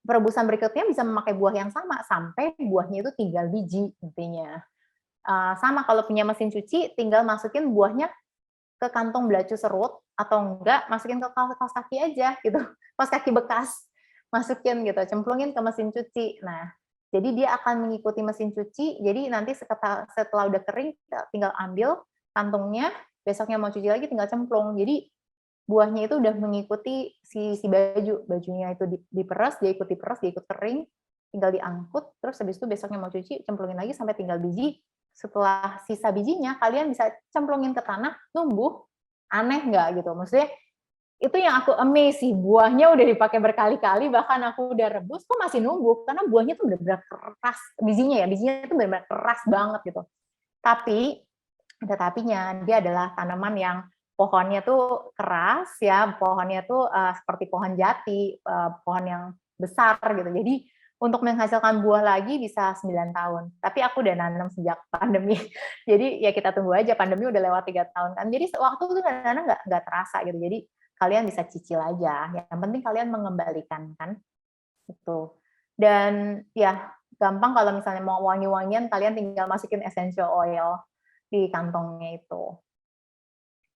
perebusan berikutnya bisa memakai buah yang sama sampai buahnya itu tinggal biji intinya. Sama kalau punya mesin cuci, tinggal masukin buahnya ke kantong belacu serut atau enggak masukin ke kaos kaki aja gitu, kaos kaki bekas masukin gitu, cemplungin ke mesin cuci. Nah, jadi dia akan mengikuti mesin cuci. Jadi nanti setelah udah kering, tinggal ambil kantongnya, besoknya mau cuci lagi tinggal cemplung. Jadi buahnya itu udah mengikuti si bajunya itu diperas, dia ikut diperas, dia ikut kering, tinggal diangkut, terus habis itu besoknya mau cuci, cemplungin lagi sampai tinggal biji, setelah sisa bijinya kalian bisa cemplungin ke tanah, numbuh. Aneh nggak gitu? Maksudnya itu yang aku amaze sih, buahnya udah dipakai berkali-kali, bahkan aku udah rebus kok masih numbuh, karena buahnya tuh benar-benar keras, bijinya tuh benar-benar keras banget gitu. Tapi ada tapinya, dia adalah tanaman yang pohonnya tuh keras ya, pohonnya tuh seperti pohon jati, pohon yang besar gitu. Jadi untuk menghasilkan buah lagi bisa 9 tahun. Tapi aku udah nanam sejak pandemi. Jadi ya kita tunggu aja, pandemi udah lewat 3 tahun kan. Jadi waktu itu nanam nggak terasa gitu. Jadi kalian bisa cicil aja. Yang penting kalian mengembalikan kan. Itu. Dan ya gampang kalau misalnya mau wangi-wangian, kalian tinggal masukin essential oil di kantongnya itu.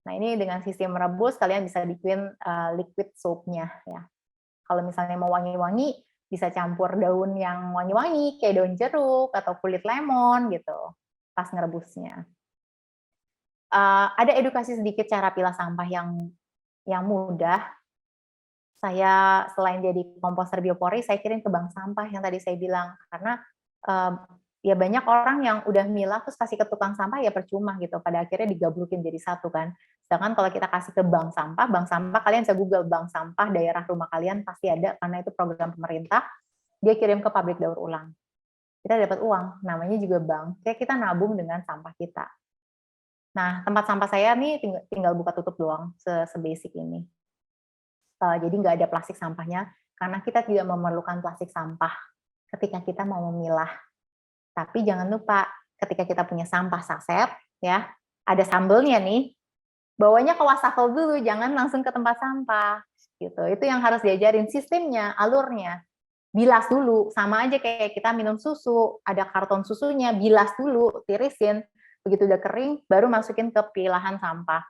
Nah ini dengan sistem rebus kalian bisa bikin liquid soapnya ya. Kalau misalnya mau wangi-wangi bisa campur daun yang wangi-wangi kayak daun jeruk atau kulit lemon gitu pas ngerebusnya. Ada edukasi sedikit cara pilah sampah yang mudah. Saya selain jadi komposter biopori, saya kirim ke bank sampah yang tadi saya bilang karena ya banyak orang yang udah milah terus kasih ke tukang sampah ya percuma gitu. Pada akhirnya digablukin jadi satu kan. Sedangkan kalau kita kasih ke bank sampah kalian bisa Google bank sampah daerah rumah kalian pasti ada karena itu program pemerintah. Dia kirim ke pabrik daur ulang. Kita dapat uang, namanya juga bank. Kayak kita nabung dengan sampah kita. Nah, tempat sampah saya nih tinggal buka tutup doang, sebasic ini. Jadi nggak ada plastik sampahnya, karena kita tidak memerlukan plastik sampah ketika kita mau memilah. Tapi jangan lupa, ketika kita punya sampah saset, ya ada sambelnya nih, bawanya ke wastafel dulu, jangan langsung ke tempat sampah. Gitu. Itu yang harus diajarin sistemnya, alurnya. Bilas dulu, sama aja kayak kita minum susu, ada karton susunya, bilas dulu, tirisin, begitu udah kering, baru masukin ke pilahan sampah.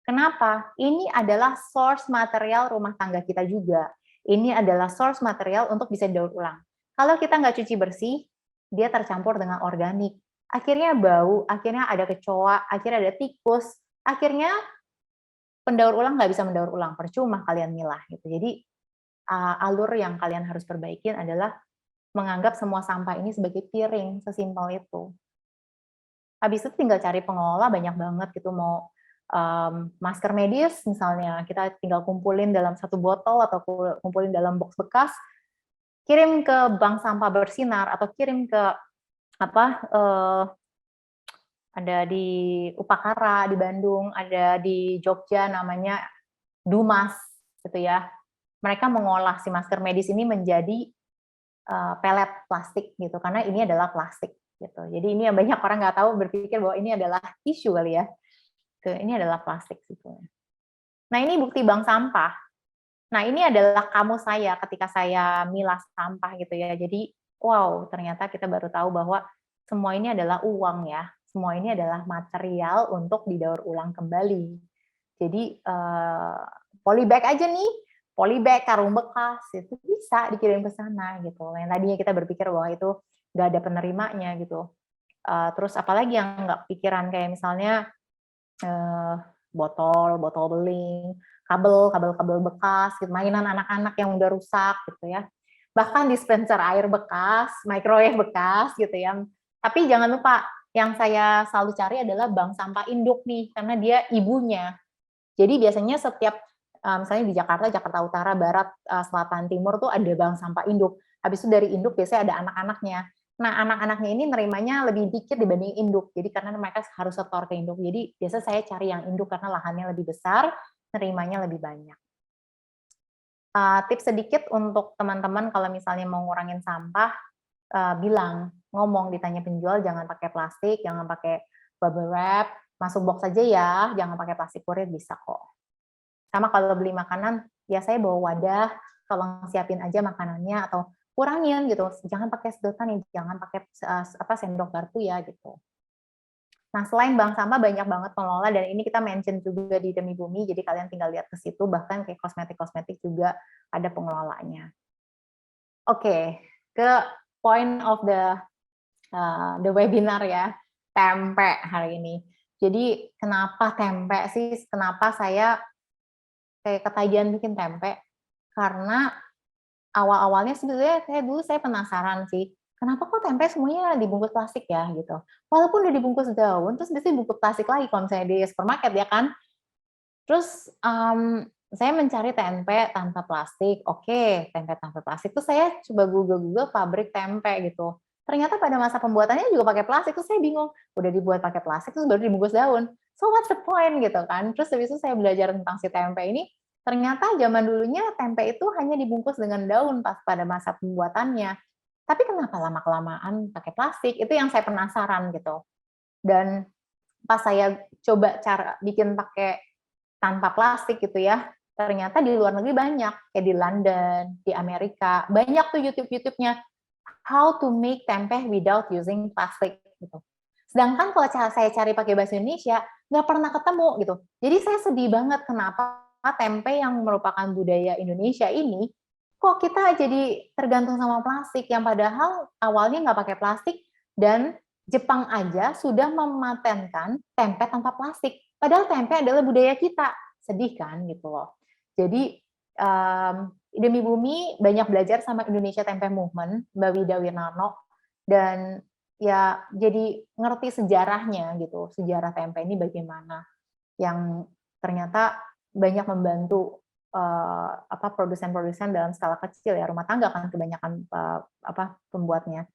Kenapa? Ini adalah source material rumah tangga kita juga. Ini adalah source material untuk bisa didaur ulang. Kalau kita nggak cuci bersih, dia tercampur dengan organik. Akhirnya bau, akhirnya ada kecoa, akhirnya ada tikus, akhirnya pendaur ulang nggak bisa mendaur ulang, percuma kalian milah. Gitu. Jadi alur yang kalian harus perbaikin adalah menganggap semua sampah ini sebagai piring, sesimpel itu. Habis itu tinggal cari pengelola banyak banget gitu, mau masker medis misalnya, kita tinggal kumpulin dalam satu botol atau kumpulin dalam box bekas, kirim ke bank sampah bersinar atau kirim ke ada di Upakara di Bandung, ada di Jogja namanya Dumas gitu ya. Mereka mengolah si masker medis ini menjadi pelet plastik gitu, karena ini adalah plastik gitu. Jadi ini yang banyak orang nggak tahu, berpikir bahwa ini adalah tisu kali ya. Ini adalah plastik sebetulnya. Nah ini bukti bank sampah. Nah ini adalah kamu saya ketika saya milah sampah gitu ya. Jadi wow, ternyata kita baru tahu bahwa semua ini adalah uang ya. Semua ini adalah material untuk didaur ulang kembali. Jadi polybag aja nih, polybag, karung bekas, itu bisa dikirim ke sana gitu. Yang tadinya kita berpikir bahwa itu nggak ada penerimanya gitu. Terus apalagi yang nggak pikiran kayak misalnya botol beling, kabel bekas, gitu, mainan anak-anak yang udah rusak gitu ya. Bahkan dispenser air bekas, microwave bekas gitu ya. Tapi jangan lupa, yang saya selalu cari adalah bank sampah induk nih, karena dia ibunya. Jadi biasanya setiap misalnya di Jakarta, Jakarta Utara, Barat, Selatan, Timur tuh ada bank sampah induk. Habis itu dari induk biasanya ada anak-anaknya. Nah, anak-anaknya ini nerimanya lebih dikit dibanding induk. Jadi karena mereka harus setor ke induk. Jadi biasa saya cari yang induk karena lahannya lebih besar, nerimanya lebih banyak. Tips sedikit untuk teman-teman kalau misalnya mau ngurangin sampah, ngomong, ditanya penjual jangan pakai plastik, jangan pakai bubble wrap, masuk box aja ya, jangan pakai plastik kurir, bisa kok. Sama kalau beli makanan, ya saya bawa wadah, tolong siapin aja makanannya atau kurangin gitu, jangan pakai sedotan ya, jangan pakai sendok garpu ya gitu. Nah selain bank sampah banyak banget pengelola dan ini kita mention juga di Demi Bumi, jadi kalian tinggal lihat ke situ, bahkan kayak kosmetik juga ada pengelolanya. Oke, ke point of the webinar ya, tempe hari ini. Jadi kenapa tempe sih? Kenapa saya kayak ketagihan bikin tempe? Karena awal-awalnya sebetulnya saya penasaran sih, kenapa kok tempe semuanya dibungkus plastik ya gitu. Walaupun udah dibungkus daun, terus biasanya dibungkus plastik lagi kalau misalnya di supermarket ya kan. Terus saya mencari tempe tanpa plastik. Oke, tempe tanpa plastik. Terus saya coba Google pabrik tempe gitu. Ternyata pada masa pembuatannya juga pakai plastik. Terus saya bingung, udah dibuat pakai plastik terus baru dibungkus daun. So what's the point gitu kan? Terus habis itu saya belajar tentang si tempe ini. Ternyata zaman dulunya tempe itu hanya dibungkus dengan daun pas pada masa pembuatannya. Tapi kenapa lama-kelamaan pakai plastik? Itu yang saya penasaran gitu. Dan pas saya coba cara bikin pakai tanpa plastik gitu ya, ternyata di luar negeri banyak, kayak di London, di Amerika, banyak tuh YouTube-nya how to make tempe without using plastic gitu. Sedangkan kalau saya cari pakai bahasa Indonesia, nggak pernah ketemu gitu. Jadi saya sedih banget kenapa tempe yang merupakan budaya Indonesia ini, kok kita jadi tergantung sama plastik, yang padahal awalnya nggak pakai plastik, dan Jepang aja sudah mematenkan tempe tanpa plastik. Padahal tempe adalah budaya kita. Sedih kan gitu loh. Jadi demi bumi banyak belajar sama Indonesia Tempe Movement, Mbak Wida Wirnarno, dan ya jadi ngerti sejarahnya gitu, sejarah tempe ini bagaimana, yang ternyata banyak membantu produsen-produsen dalam skala kecil ya, rumah tangga kan kebanyakan pembuatnya.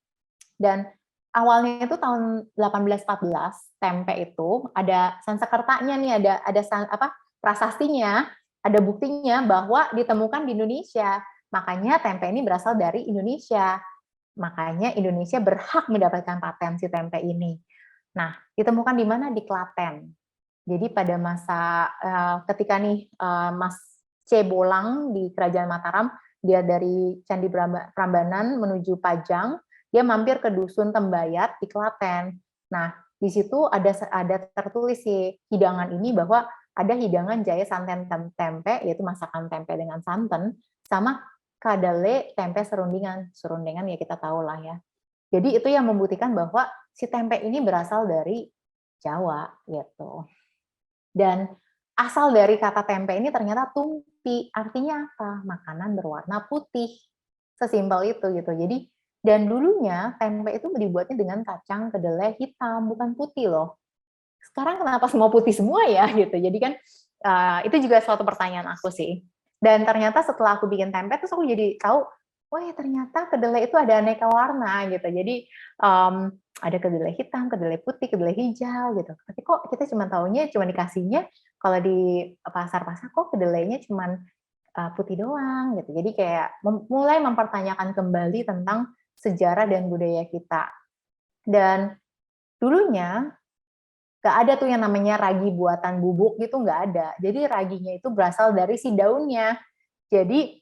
Dan awalnya itu tahun 1814 tempe itu ada Sansekertanya nih, ada prasastinya, ada buktinya bahwa ditemukan di Indonesia. Makanya tempe ini berasal dari Indonesia. Makanya Indonesia berhak mendapatkan paten si tempe ini. Nah, ditemukan di mana? Di Klaten. Jadi pada masa ketika nih Mas C. Bolang di Kerajaan Mataram, dia dari Candi Prambanan menuju Pajang, dia mampir ke Dusun Tembayat di Klaten. Nah, di situ ada tertulis si hidangan ini bahwa ada hidangan jahe santen tempe, yaitu masakan tempe dengan santan, sama kadale tempe serundingan. Serundingan ya kita tahu lah ya. Jadi itu yang membuktikan bahwa si tempe ini berasal dari Jawa gitu. Dan asal dari kata tempe ini ternyata tumpi, artinya apa? Makanan berwarna putih. Sesimpel itu gitu. Jadi dan dulunya tempe itu dibuatnya dengan kacang kedelai hitam, bukan putih loh. Sekarang kenapa semua putih semua ya gitu. Jadi kan itu juga suatu pertanyaan aku sih. Dan ternyata setelah aku bikin tempe terus aku jadi tahu, oh ya ternyata kedelai itu ada aneka warna gitu. Jadi ada kedelai hitam, kedelai putih, kedelai hijau gitu. Tapi kok kita cuma taunya cuma dikasihnya kalau di pasar-pasar kok kedelainya cuma putih doang gitu. Jadi kayak mulai mempertanyakan kembali tentang sejarah dan budaya kita. Dan dulunya nggak ada tuh yang namanya ragi buatan bubuk gitu, nggak ada. Jadi raginya itu berasal dari si daunnya. Jadi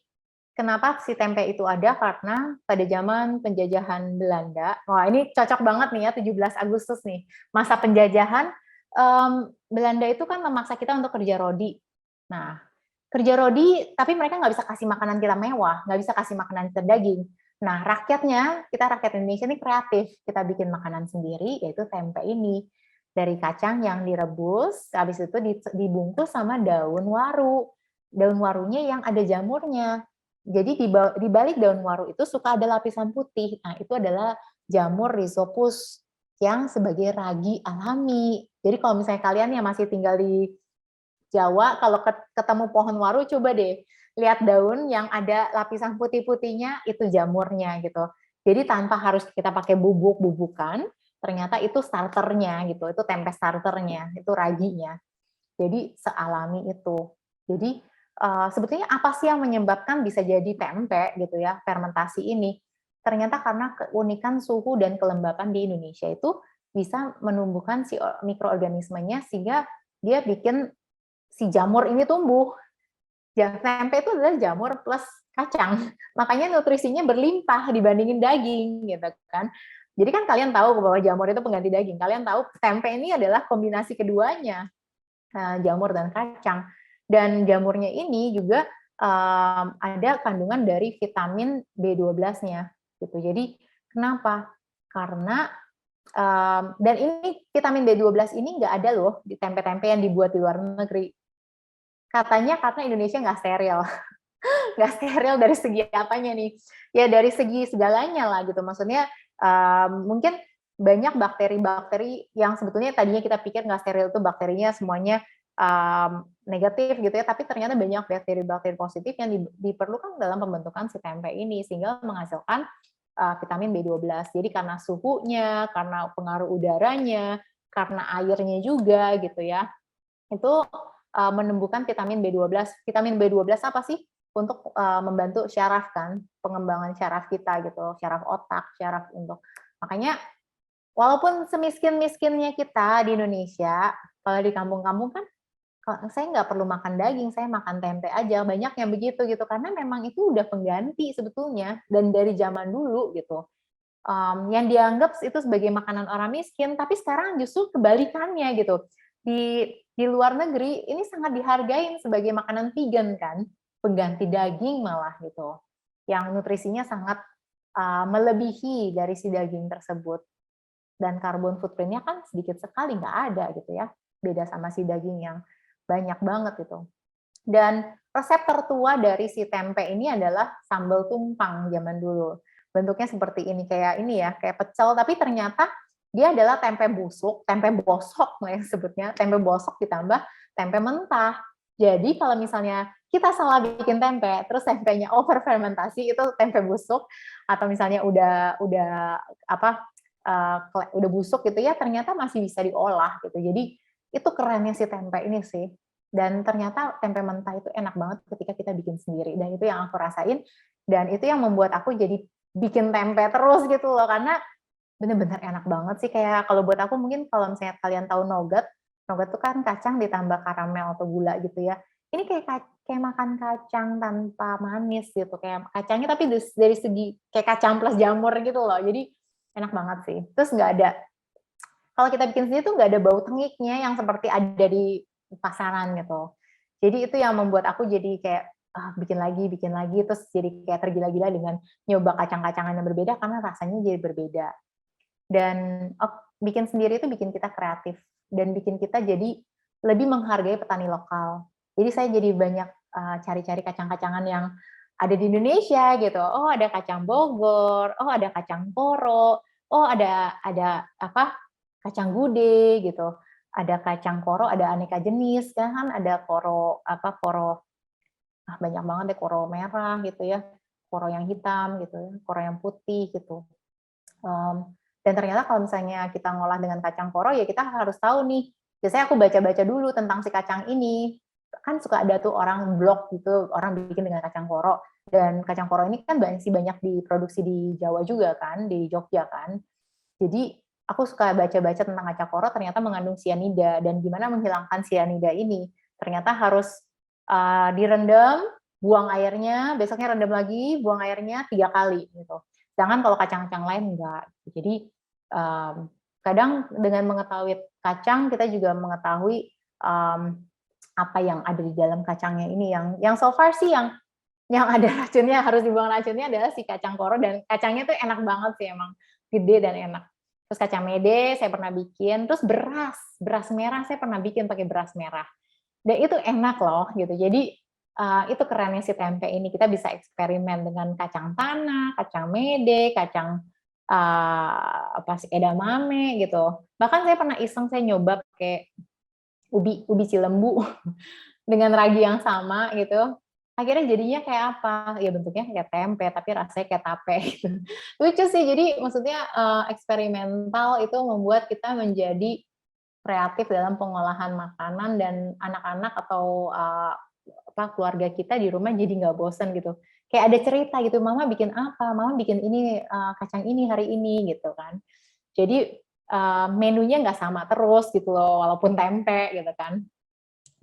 kenapa si tempe itu ada? Karena pada zaman penjajahan Belanda, wah ini cocok banget nih ya, 17 Agustus nih, masa penjajahan, Belanda itu kan memaksa kita untuk kerja rodi. Nah, kerja rodi, tapi mereka nggak bisa kasih makanan kita mewah, nggak bisa kasih makanan kita daging. Nah, rakyatnya, kita rakyat Indonesia ini kreatif, kita bikin makanan sendiri, yaitu tempe ini. Dari kacang yang direbus, habis itu dibungkus sama daun waru. Daun warunya yang ada jamurnya. Jadi di balik daun waru itu suka ada lapisan putih. Nah, itu adalah jamur Rhizopus yang sebagai ragi alami. Jadi kalau misalnya kalian yang masih tinggal di Jawa, kalau ketemu pohon waru, coba deh lihat daun yang ada lapisan putih-putihnya, itu jamurnya gitu. Jadi tanpa harus kita pakai bubuk-bubukan, ternyata itu starternya gitu, itu tempe starternya, itu raginya. Jadi sealami itu. Jadi sebetulnya apa sih yang menyebabkan bisa jadi tempe gitu ya, fermentasi ini? Ternyata karena keunikan suhu dan kelembapan di Indonesia itu bisa menumbuhkan si mikroorganismenya sehingga dia bikin si jamur ini tumbuh. Tempe itu adalah jamur plus kacang. Makanya nutrisinya berlimpah dibandingin daging gitu kan. Jadi kan kalian tahu bahwa jamur itu pengganti daging. Kalian tahu tempe ini adalah kombinasi keduanya, jamur dan kacang. Dan jamurnya ini juga ada kandungan dari vitamin B12-nya gitu. Jadi kenapa? Karena dan ini vitamin B12 ini nggak ada loh di tempe-tempe yang dibuat di luar negeri. Katanya karena Indonesia nggak steril. Nggak steril dari segi apanya nih? Ya dari segi segalanya lah gitu. Maksudnya Mungkin banyak bakteri-bakteri yang sebetulnya tadinya kita pikir nggak steril itu bakterinya semuanya negatif gitu ya, tapi ternyata banyak bakteri-bakteri positif yang diperlukan dalam pembentukan si tempe ini sehingga menghasilkan vitamin B12. Jadi karena suhunya, karena pengaruh udaranya, karena airnya juga gitu ya, itu menumbuhkan vitamin B12. Vitamin B12 apa sih? Untuk membantu syaraf kan, pengembangan syaraf kita gitu, syaraf otak, syaraf untuk makanya walaupun semiskin-miskinnya kita di Indonesia, kalau di kampung-kampung kan saya nggak perlu makan daging, saya makan tempe aja, banyak yang begitu gitu, karena memang itu udah pengganti sebetulnya dan dari zaman dulu gitu. Yang dianggap itu sebagai makanan orang miskin, tapi sekarang justru kebalikannya gitu. Di luar negeri ini sangat dihargain sebagai makanan vegan kan, pengganti daging malah gitu, yang nutrisinya sangat melebihi dari si daging tersebut. Dan karbon footprint-nya kan sedikit sekali, nggak ada gitu ya, beda sama si daging yang banyak banget gitu. Dan resep tertua dari si tempe ini adalah sambal tumpang zaman dulu. Bentuknya seperti ini, kayak pecel, tapi ternyata dia adalah tempe busuk, tempe bosok lah yang sebutnya, tempe bosok ditambah tempe mentah. Jadi kalau misalnya kita salah bikin tempe, terus tempenya over fermentasi, itu tempe busuk, atau misalnya udah busuk gitu ya, ternyata masih bisa diolah gitu. Jadi itu kerennya si tempe ini sih. Dan ternyata tempe mentah itu enak banget ketika kita bikin sendiri. Dan itu yang aku rasain. Dan itu yang membuat aku jadi bikin tempe terus gitu loh. Karena bener-bener enak banget sih. Kayak kalau buat aku mungkin kalau misalnya kalian tahu nougat, nougat itu kan kacang ditambah karamel atau gula gitu ya. Ini kayak makan kacang tanpa manis gitu. Kayak kacangnya tapi dari segi kayak kacang plus jamur gitu loh. Jadi enak banget sih. Terus nggak ada, kalau kita bikin sendiri tuh nggak ada bau tengiknya yang seperti ada di pasaran gitu. Jadi itu yang membuat aku jadi kayak bikin lagi, terus jadi kayak tergila-gila dengan nyoba kacang-kacangan yang berbeda karena rasanya jadi berbeda. Dan bikin sendiri itu bikin kita kreatif dan bikin kita jadi lebih menghargai petani lokal. Jadi saya jadi banyak cari-cari kacang-kacangan yang ada di Indonesia gitu. Oh, ada kacang Bogor, oh ada kacang koro, oh ada apa? Kacang gude gitu. Ada kacang koro, ada aneka jenis kan, ada koro banyak banget deh, koro merah gitu ya, koro yang hitam gitu ya, koro yang putih gitu. Dan ternyata kalau misalnya kita ngolah dengan kacang koro, ya kita harus tahu nih, biasanya aku baca-baca dulu tentang si kacang ini, kan suka ada tuh orang blog gitu, orang bikin dengan kacang koro, dan kacang koro ini kan banyak diproduksi di Jawa juga kan, di Jogja kan. Jadi aku suka baca-baca tentang kacang koro, ternyata mengandung sianida, dan gimana menghilangkan sianida ini, ternyata harus direndam, buang airnya, besoknya rendam lagi, buang airnya 3 kali gitu. Sedangkan kalau kacang-kacang lain enggak. Jadi kadang dengan mengetahui kacang kita juga mengetahui apa yang ada di dalam kacangnya ini, yang so far sih yang ada racunnya, harus dibuang racunnya adalah si kacang koro, dan kacangnya tuh enak banget sih emang, gede dan enak. Terus kacang mede saya pernah bikin, terus beras merah saya pernah bikin pakai beras merah. Dan itu enak loh gitu. Jadi itu kerennya si tempe ini, kita bisa eksperimen dengan kacang tanah, kacang mede, kacang edamame gitu. Bahkan saya pernah iseng, saya nyoba pakai ubi cilembu dengan ragi yang sama gitu. Akhirnya jadinya kayak apa? Ya bentuknya kayak tempe, tapi rasanya kayak tape gitu. Lucu sih, jadi maksudnya eksperimental itu membuat kita menjadi kreatif dalam pengolahan makanan, dan anak-anak atau keluarga kita di rumah jadi nggak bosan gitu. Kayak ada cerita gitu, mama bikin apa, mama bikin ini, kacang ini hari ini gitu kan. Jadi menunya nggak sama terus gitu loh, walaupun tempe gitu kan.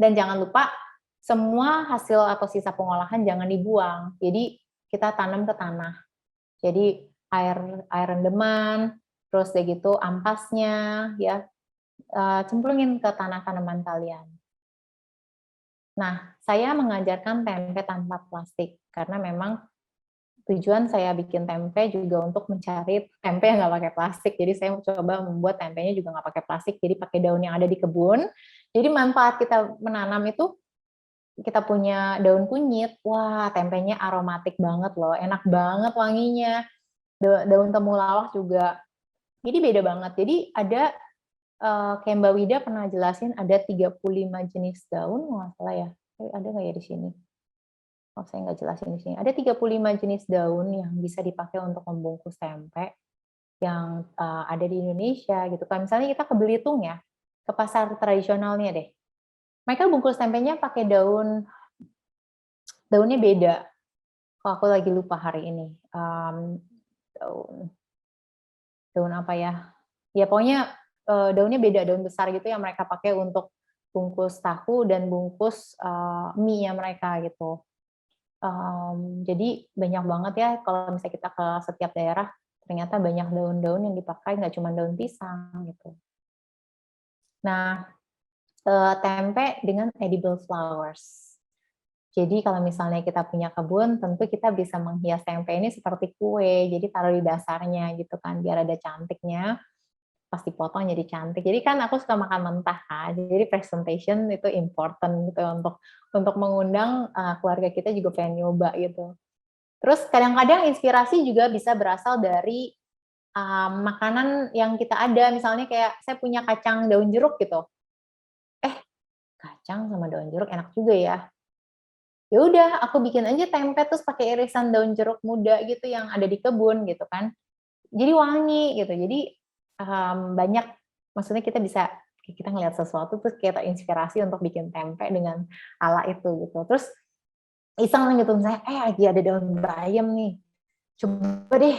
Dan jangan lupa semua hasil atau sisa pengolahan jangan dibuang. Jadi kita tanam ke tanah. Jadi air rendeman, terus kayak gitu ampasnya ya, cemplungin ke tanah tanaman kalian. Nah, saya mengajarkan tempe tanpa plastik karena memang tujuan saya bikin tempe juga untuk mencari tempe yang nggak pakai plastik. Jadi saya coba membuat tempenya juga nggak pakai plastik, jadi pakai daun yang ada di kebun. Jadi manfaat kita menanam itu, kita punya daun kunyit, wah tempenya aromatik banget loh, enak banget wanginya. daun temulawak juga. Jadi beda banget. Jadi ada kayak Mbak Wida pernah jelasin ada 35 jenis daun, nggak salah ya. Ada nggak ya di sini? Oh, saya nggak jelasin di sini. Ada 35 jenis daun yang bisa dipakai untuk membungkus tempe yang ada di Indonesia gitu kan. Misalnya kita ke Belitung ya, ke pasar tradisionalnya deh. Mereka bungkus tempenya pakai daunnya beda. Kok aku lagi lupa hari ini. Daun apa ya? Ya pokoknya daunnya beda, daun besar gitu yang mereka pakai untuk bungkus tahu dan bungkus mie-nya mereka gitu. Jadi banyak banget ya kalau misalnya kita ke setiap daerah, ternyata banyak daun-daun yang dipakai, nggak cuma daun pisang gitu. Nah, tempe dengan edible flowers. Jadi kalau misalnya kita punya kebun, tentu kita bisa menghias tempe ini seperti kue, jadi taruh di dasarnya gitu kan, biar ada cantiknya. Pas dipotong jadi cantik. Jadi kan aku suka makan mentah kan. Jadi presentation itu important gitu untuk mengundang keluarga kita juga pengen nyoba gitu. Terus kadang-kadang inspirasi juga bisa berasal dari makanan yang kita ada. Misalnya kayak saya punya kacang daun jeruk gitu. Kacang sama daun jeruk enak juga ya. Ya udah, aku bikin aja tempe terus pakai irisan daun jeruk muda gitu yang ada di kebun gitu kan. Jadi wangi gitu. Jadi banyak, maksudnya kita bisa kita ngelihat sesuatu terus kita inspirasi untuk bikin tempe dengan ala itu gitu. Terus iseng gitu misalnya, lagi ada daun bayam nih, coba deh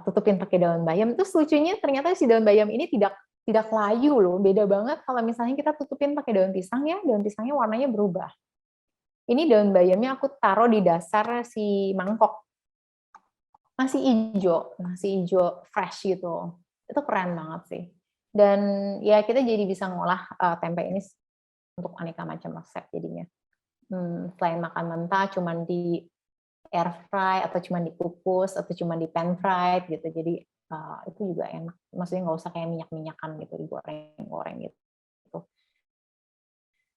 tutupin pakai daun bayam. Terus lucunya ternyata si daun bayam ini tidak layu loh, beda banget kalau misalnya kita tutupin pakai daun pisang ya, daun pisangnya warnanya berubah. Ini daun bayamnya aku taruh di dasar si mangkok, masih hijau fresh gitu. Itu keren banget sih. Dan ya kita jadi bisa ngolah tempe ini untuk aneka macam resep jadinya. Selain makan mentah, cuman di air fry atau cuman dikukus atau cuman di pan fried gitu. Jadi itu juga enak. Maksudnya nggak usah kayak minyak-minyakan gitu digoreng-goreng gitu.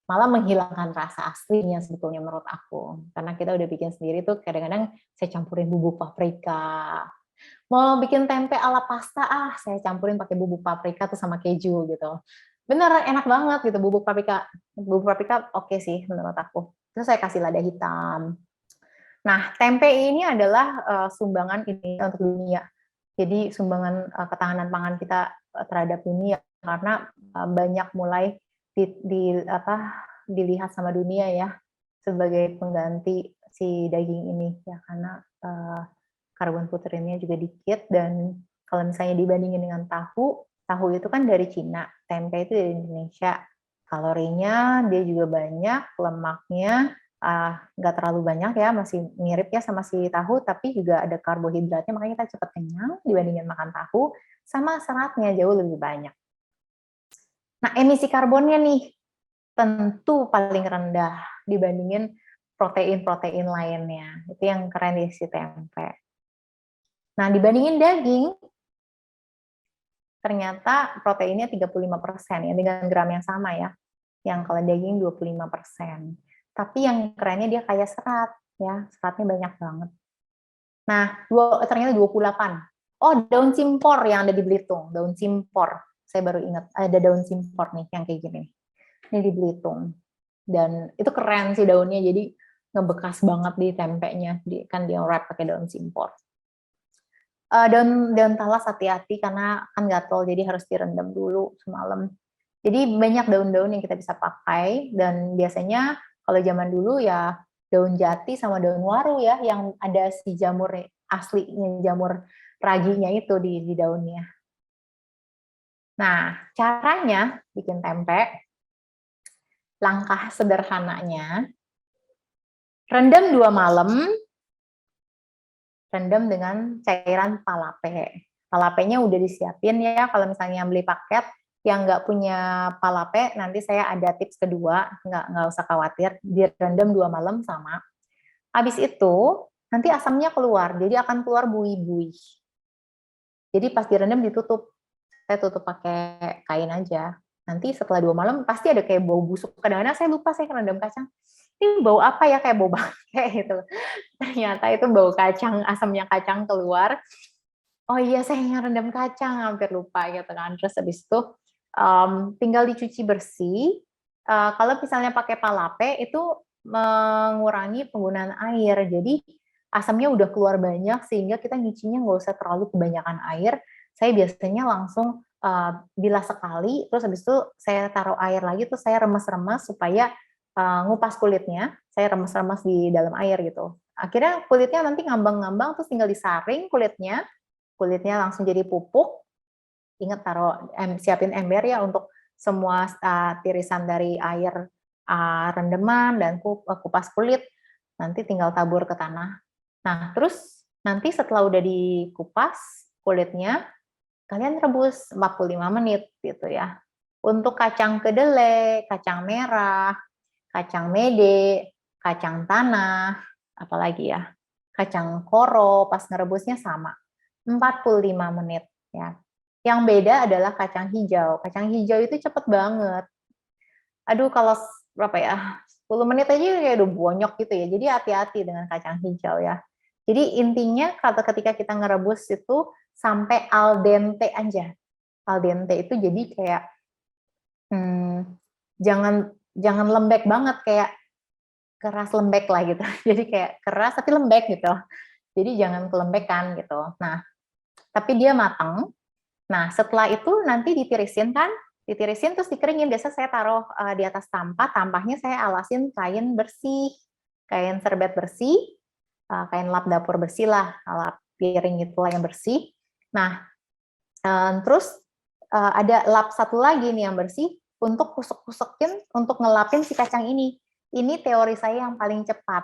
Malah menghilangkan rasa aslinya sebetulnya menurut aku. Karena kita udah bikin sendiri tuh kadang-kadang saya campurin bumbu paprika. Mau bikin tempe ala pasta, saya campurin pakai bumbu paprika tuh sama keju gitu. Bener, enak banget gitu bumbu paprika. Bumbu paprika oke sih menurut aku. Terus saya kasih lada hitam. Nah, tempe ini adalah sumbangan ini untuk dunia. Jadi sumbangan ketahanan pangan kita terhadap dunia karena banyak mulai dilihat sama dunia ya sebagai pengganti si daging ini ya karena karbon footprint-nya juga dikit dan kalau misalnya dibandingin dengan tahu itu kan dari Cina, tempe itu dari Indonesia. Kalorinya dia juga banyak, lemaknya nggak terlalu banyak ya, masih mirip ya sama si tahu, tapi juga ada karbohidratnya, makanya kita cepat kenyang dibandingin makan tahu, sama seratnya jauh lebih banyak. Nah, emisi karbonnya nih, tentu paling rendah dibandingin protein-protein lainnya. Itu yang keren di si tempe. Nah, dibandingin daging, ternyata proteinnya 35% ya, dengan gram yang sama ya. Yang kalau daging 25%. Tapi yang kerennya dia kaya serat, ya, seratnya banyak banget. Nah, ternyata 28. Oh, daun simpor yang ada di Belitung, daun simpor. Saya baru ingat, ada daun simpor nih yang kayak gini. Ini di Belitung. Dan itu keren sih daunnya, jadi ngebekas banget di tempenya, kan dia wrap pakai daun simpor. Daun talas hati-hati karena kan gatel, jadi harus direndam dulu semalam. Jadi banyak daun-daun yang kita bisa pakai dan biasanya kalau zaman dulu ya daun jati sama daun waru ya yang ada si jamur aslinya, jamur raginya itu di daunnya. Nah, caranya bikin tempe, langkah sederhananya, rendam 2 malam, rendam dengan cairan palape. Palapenya udah disiapin ya, kalau misalnya beli paket, yang nggak punya palape, nanti saya ada tips kedua, nggak usah khawatir, direndam 2 malam sama. Habis itu, nanti asamnya keluar, jadi akan keluar buih-buih. Jadi pas direndam ditutup, saya tutup pakai kain aja. Nanti setelah 2 malam, pasti ada kayak bau busuk. Kadang-kadang saya lupa saya rendam kacang. ini bau apa ya, kayak bau bangke gitu. Ternyata itu bau kacang, asamnya kacang keluar. Oh iya, saya ngerendam kacang, hampir lupa gitu kan. Terus habis itu tinggal dicuci bersih. Kalau misalnya pakai palape itu mengurangi penggunaan air. Jadi asamnya udah keluar banyak sehingga kita nyucinya nggak usah terlalu kebanyakan air. Saya biasanya langsung bilas sekali, terus habis itu saya taruh air lagi, terus saya remes-remes supaya ngupas kulitnya. Saya remes-remes di dalam air gitu. Akhirnya kulitnya nanti ngambang-ngambang, terus tinggal disaring kulitnya langsung jadi pupuk. Ingat siapin ember ya untuk semua tirisan dari air rendeman dan kupas kulit. Nanti tinggal tabur ke tanah. Nah, terus nanti setelah udah dikupas kulitnya, kalian rebus 45 menit gitu ya. Untuk kacang kedelai, kacang merah, kacang mede, kacang tanah, apalagi ya, kacang koro, pas ngerebusnya sama, 45 menit ya. Yang beda adalah kacang hijau. Kacang hijau itu cepet banget. Aduh, kalau berapa ya, 10 menit aja kayak udah bonyok gitu ya. Jadi hati-hati dengan kacang hijau ya. Jadi intinya ketika kita ngerebus itu sampai al dente aja. Al dente itu jadi kayak jangan jangan lembek banget, kayak keras lembek lah gitu. Jadi kayak keras tapi lembek gitu. Jadi jangan kelembekan gitu. Nah, tapi dia matang. Nah, setelah itu nanti ditirisin kan, ditirisin terus dikeringin. Biasa saya taruh di atas tampah, tampahnya saya alasin kain bersih, kain serbet bersih, kain lap dapur bersih lah, lap piring itulah yang bersih. Nah, terus ada lap satu lagi nih yang bersih untuk kusek-kusekin, untuk ngelapin si kacang ini. Ini teori saya yang paling cepat.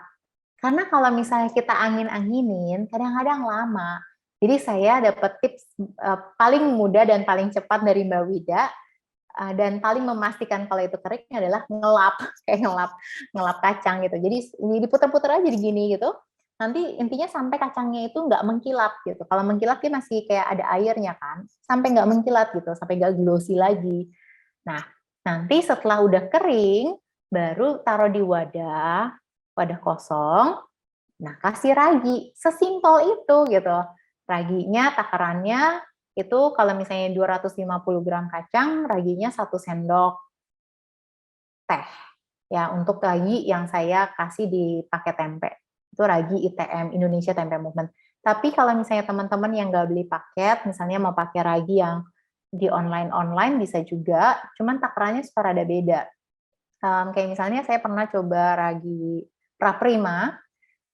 Karena kalau misalnya kita angin-anginin, kadang-kadang lama. Jadi saya dapat tips paling mudah dan paling cepat dari Mbak Wida, dan paling memastikan kalau itu kering adalah ngelap, kayak ngelap kacang gitu. Jadi ini diputar-putar aja di gini gitu. Nanti intinya sampai kacangnya itu nggak mengkilap gitu. Kalau mengkilap dia masih kayak ada airnya kan, sampai nggak mengkilap gitu, sampai nggak glossy lagi. Nah, nanti setelah udah kering, baru taruh di wadah kosong. Nah, kasih ragi, sesimpel itu gitu. Raginya, takarannya itu kalau misalnya 250 gram kacang, raginya 1 sendok teh. Ya, untuk ragi yang saya kasih di paket tempe. Itu ragi ITM, Indonesia Tempe Movement. Tapi kalau misalnya teman-teman yang nggak beli paket, misalnya mau pakai ragi yang di online bisa juga, cuman takarannya suka ada beda. Kayak misalnya saya pernah coba ragi Praprima.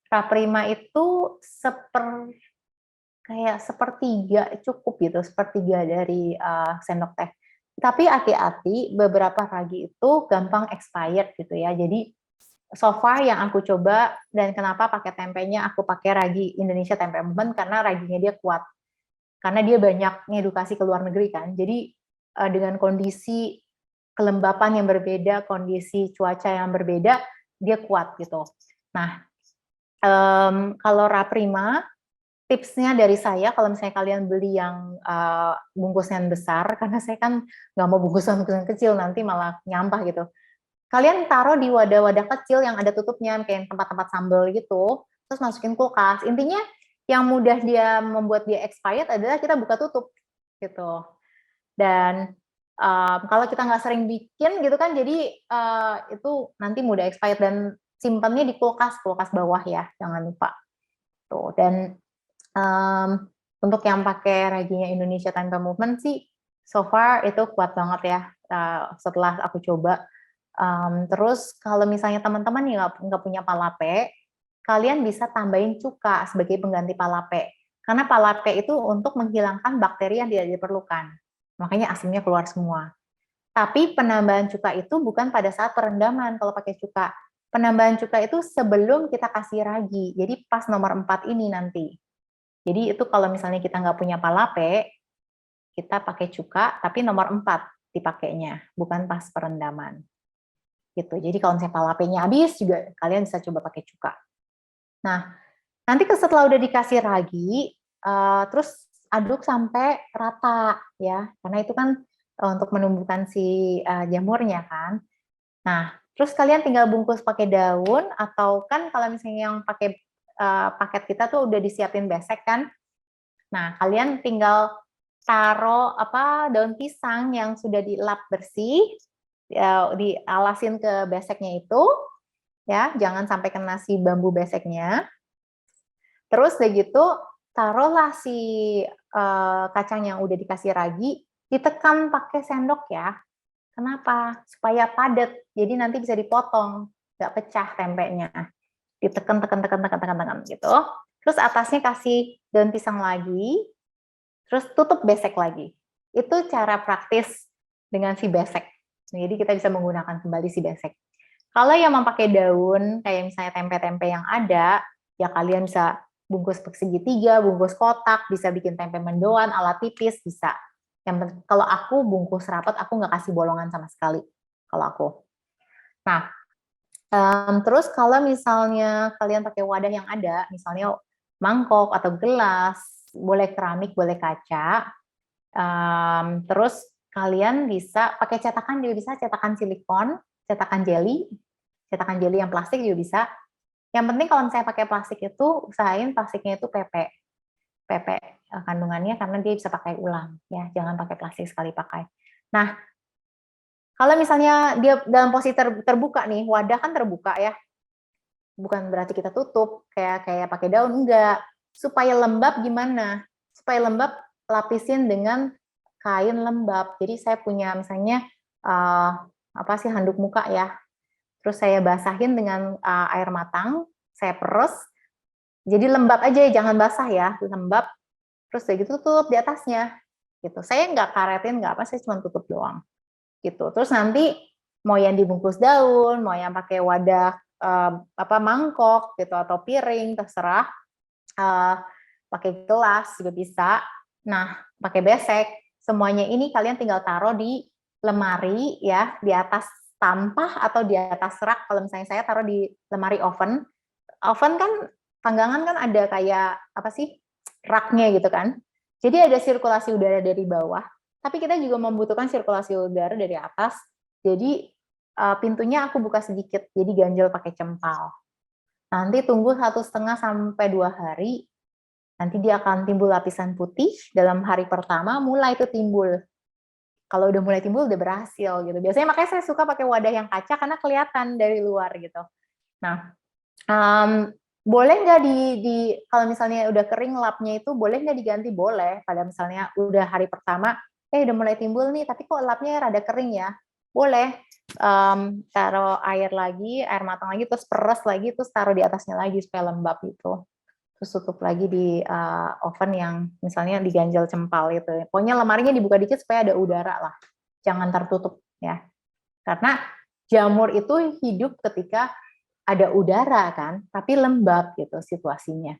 Praprima itu kayak sepertiga cukup gitu, sepertiga dari sendok teh. Tapi hati-hati, beberapa ragi itu gampang expired gitu ya. Jadi so far yang aku coba dan kenapa pakai tempenya aku pakai ragi Indonesia Tempe Movement karena raginya dia kuat. Karena dia banyak ngedukasi ke luar negeri kan. Jadi dengan kondisi kelembapan yang berbeda, kondisi cuaca yang berbeda, dia kuat gitu. Nah, kalau Raprima, tipsnya dari saya, kalau misalnya kalian beli yang bungkusan besar, karena saya kan nggak mau bungkusan kecil, nanti malah nyampah gitu. Kalian taruh di wadah-wadah kecil yang ada tutupnya, kayak tempat-tempat sambal gitu, terus masukin kulkas. Intinya yang mudah dia membuat dia expired adalah kita buka tutup gitu. Dan kalau kita nggak sering bikin gitu kan, jadi itu nanti mudah expired, dan simpannya di kulkas bawah ya, jangan lupa. Tuh. Dan untuk yang pakai raginya Indonesia Tempe Movement sih, so far itu kuat banget ya setelah aku coba. Terus kalau misalnya teman-teman yang nggak punya palape, kalian bisa tambahin cuka sebagai pengganti palape. Karena palape itu untuk menghilangkan bakteri yang tidak diperlukan. Makanya asinnya keluar semua. Tapi penambahan cuka itu bukan pada saat perendaman kalau pakai cuka. Penambahan cuka itu sebelum kita kasih ragi. Jadi pas nomor 4 ini nanti. Jadi itu kalau misalnya kita nggak punya palape, kita pakai cuka, tapi nomor 4 dipakainya, bukan pas perendaman. Gitu. Jadi kalau misalnya palapenya habis juga kalian bisa coba pakai cuka. Nah, nanti setelah udah dikasih ragi, terus aduk sampai rata ya, karena itu kan untuk menumbuhkan si jamurnya kan. Nah, Terus kalian tinggal bungkus pakai daun, atau kan kalau misalnya yang pakai paket kita tuh udah disiapin besek kan. Nah, kalian tinggal taruh daun pisang yang sudah dilap bersih, dialasin ke beseknya itu, ya, jangan sampai kena si bambu beseknya. Terus udah gitu, taruhlah si kacang yang udah dikasih ragi, ditekan pakai sendok ya. Kenapa? Supaya padat, jadi nanti bisa dipotong, nggak pecah tempenya. Ditekan, tekan, tekan, tekan, tekan, tekan gitu. Terus atasnya kasih daun pisang lagi, terus tutup besek lagi. Itu cara praktis dengan si besek. Jadi kita bisa menggunakan kembali si besek. Kalau yang memakai daun, kayak misalnya tempe-tempe yang ada, ya kalian bisa bungkus segitiga, bungkus kotak, bisa bikin tempe mendoan ala tipis, bisa. Kalau aku bungkus rapat, aku nggak kasih bolongan sama sekali. Kalau aku. Nah, terus kalau misalnya kalian pakai wadah yang ada, misalnya mangkok atau gelas, boleh keramik, boleh kaca. Terus kalian bisa pakai cetakan juga bisa, cetakan silikon, cetakan jeli yang plastik juga bisa. Yang penting kalau misalnya pakai plastik itu, usahain plastiknya itu PP kandungannya, karena dia bisa pakai ulang. Ya, jangan pakai plastik sekali pakai. Nah, kalau misalnya dia dalam posisi terbuka nih, wadah kan terbuka ya, bukan berarti kita tutup kayak pakai daun, enggak. Supaya lembab gimana? Supaya lembab, lapisin dengan kain lembab. Jadi saya punya misalnya handuk muka ya. Terus saya basahin dengan air matang, saya peres. Jadi lembab aja, jangan basah ya, lembab. Terus kayak gitu tutup di atasnya. Gitu. Saya nggak karetin, nggak apa, saya cuma tutup doang. Gitu. Terus nanti mau yang dibungkus daun, mau yang pakai wadah mangkok gitu atau piring, terserah. Pakai gelas juga bisa. Nah, pakai besek. Semuanya ini kalian tinggal taruh di lemari ya, di atas tampah atau di atas rak. Kalau misalnya saya taruh di lemari oven. Oven kan panggangan kan ada kayak raknya gitu kan. Jadi ada sirkulasi udara dari bawah, tapi kita juga membutuhkan sirkulasi udara dari atas. Jadi pintunya aku buka sedikit, jadi ganjel pakai cempal. Nanti tunggu 1,5 sampai 2 hari, nanti dia akan timbul lapisan putih. Dalam hari pertama mulai itu timbul. Kalau udah mulai timbul udah berhasil gitu. Biasanya makanya saya suka pakai wadah yang kaca karena kelihatan dari luar gitu. Nah, boleh nggak kalau misalnya udah kering lapnya itu, boleh nggak diganti? Boleh. Pada misalnya udah hari pertama, udah mulai timbul nih, tapi kok lapnya rada kering ya? Boleh. Taruh air lagi, air matang lagi, terus peres lagi, terus taruh di atasnya lagi supaya lembab gitu. Terus tutup lagi di oven yang misalnya diganjel cempal gitu. Pokoknya lemarinya dibuka dikit supaya ada udara lah. Jangan tertutup ya. Karena jamur itu hidup ketika ada udara kan, tapi lembab gitu situasinya.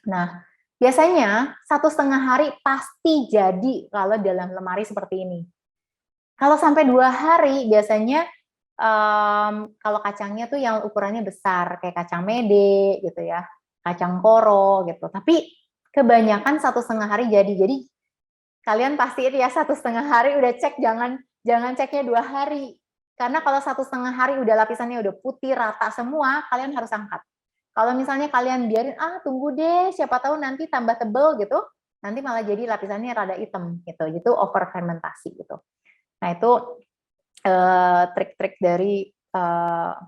Nah, biasanya 1,5 hari pasti jadi kalau dalam lemari seperti ini. Kalau sampai 2 hari biasanya kalau kacangnya tuh yang ukurannya besar, kayak kacang mede gitu ya, kacang koro gitu. Tapi kebanyakan 1,5 hari jadi. Jadi kalian pastiin ya 1,5 hari udah cek, jangan ceknya 2 hari. Karena kalau 1,5 hari udah lapisannya udah putih rata semua, kalian harus angkat. Kalau misalnya kalian biarin, tunggu deh, siapa tahu nanti tambah tebel gitu, nanti malah jadi lapisannya rada hitam gitu. Itu over fermentasi gitu. Nah, itu trik-trik dari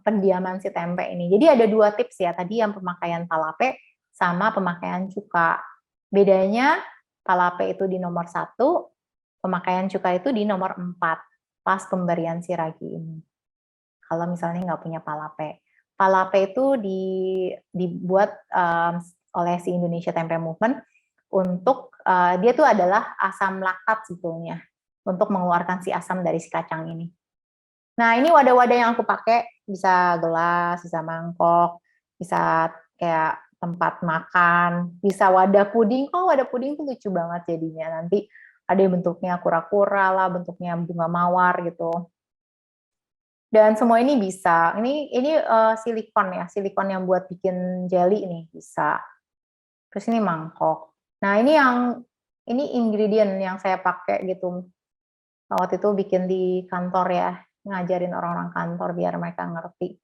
pendiaman si tempe ini. Jadi ada 2 tips ya, tadi yang pemakaian palape sama pemakaian cuka. Bedanya palape itu di nomor 1, pemakaian cuka itu di nomor 4, pas pemberian si ragi ini. Kalau misalnya nggak punya palape. Palape itu dibuat oleh si Indonesia Tempe Movement untuk, dia tuh adalah asam laktat sebetulnya, untuk mengeluarkan si asam dari si kacang ini. Nah, ini wadah-wadah yang aku pakai, bisa gelas, bisa mangkok, bisa kayak tempat makan, bisa wadah puding. Oh, wadah puding tuh lucu banget jadinya. Nanti ada yang bentuknya kura-kura lah, bentuknya bunga mawar gitu. Dan semua ini bisa. Ini silikon ya, silikon yang buat bikin jelly ini bisa. Terus ini mangkok. Nah, ini ingredient yang saya pakai gitu. Waktu itu bikin di kantor ya. ngajarin orang-orang kantor biar mereka ngerti.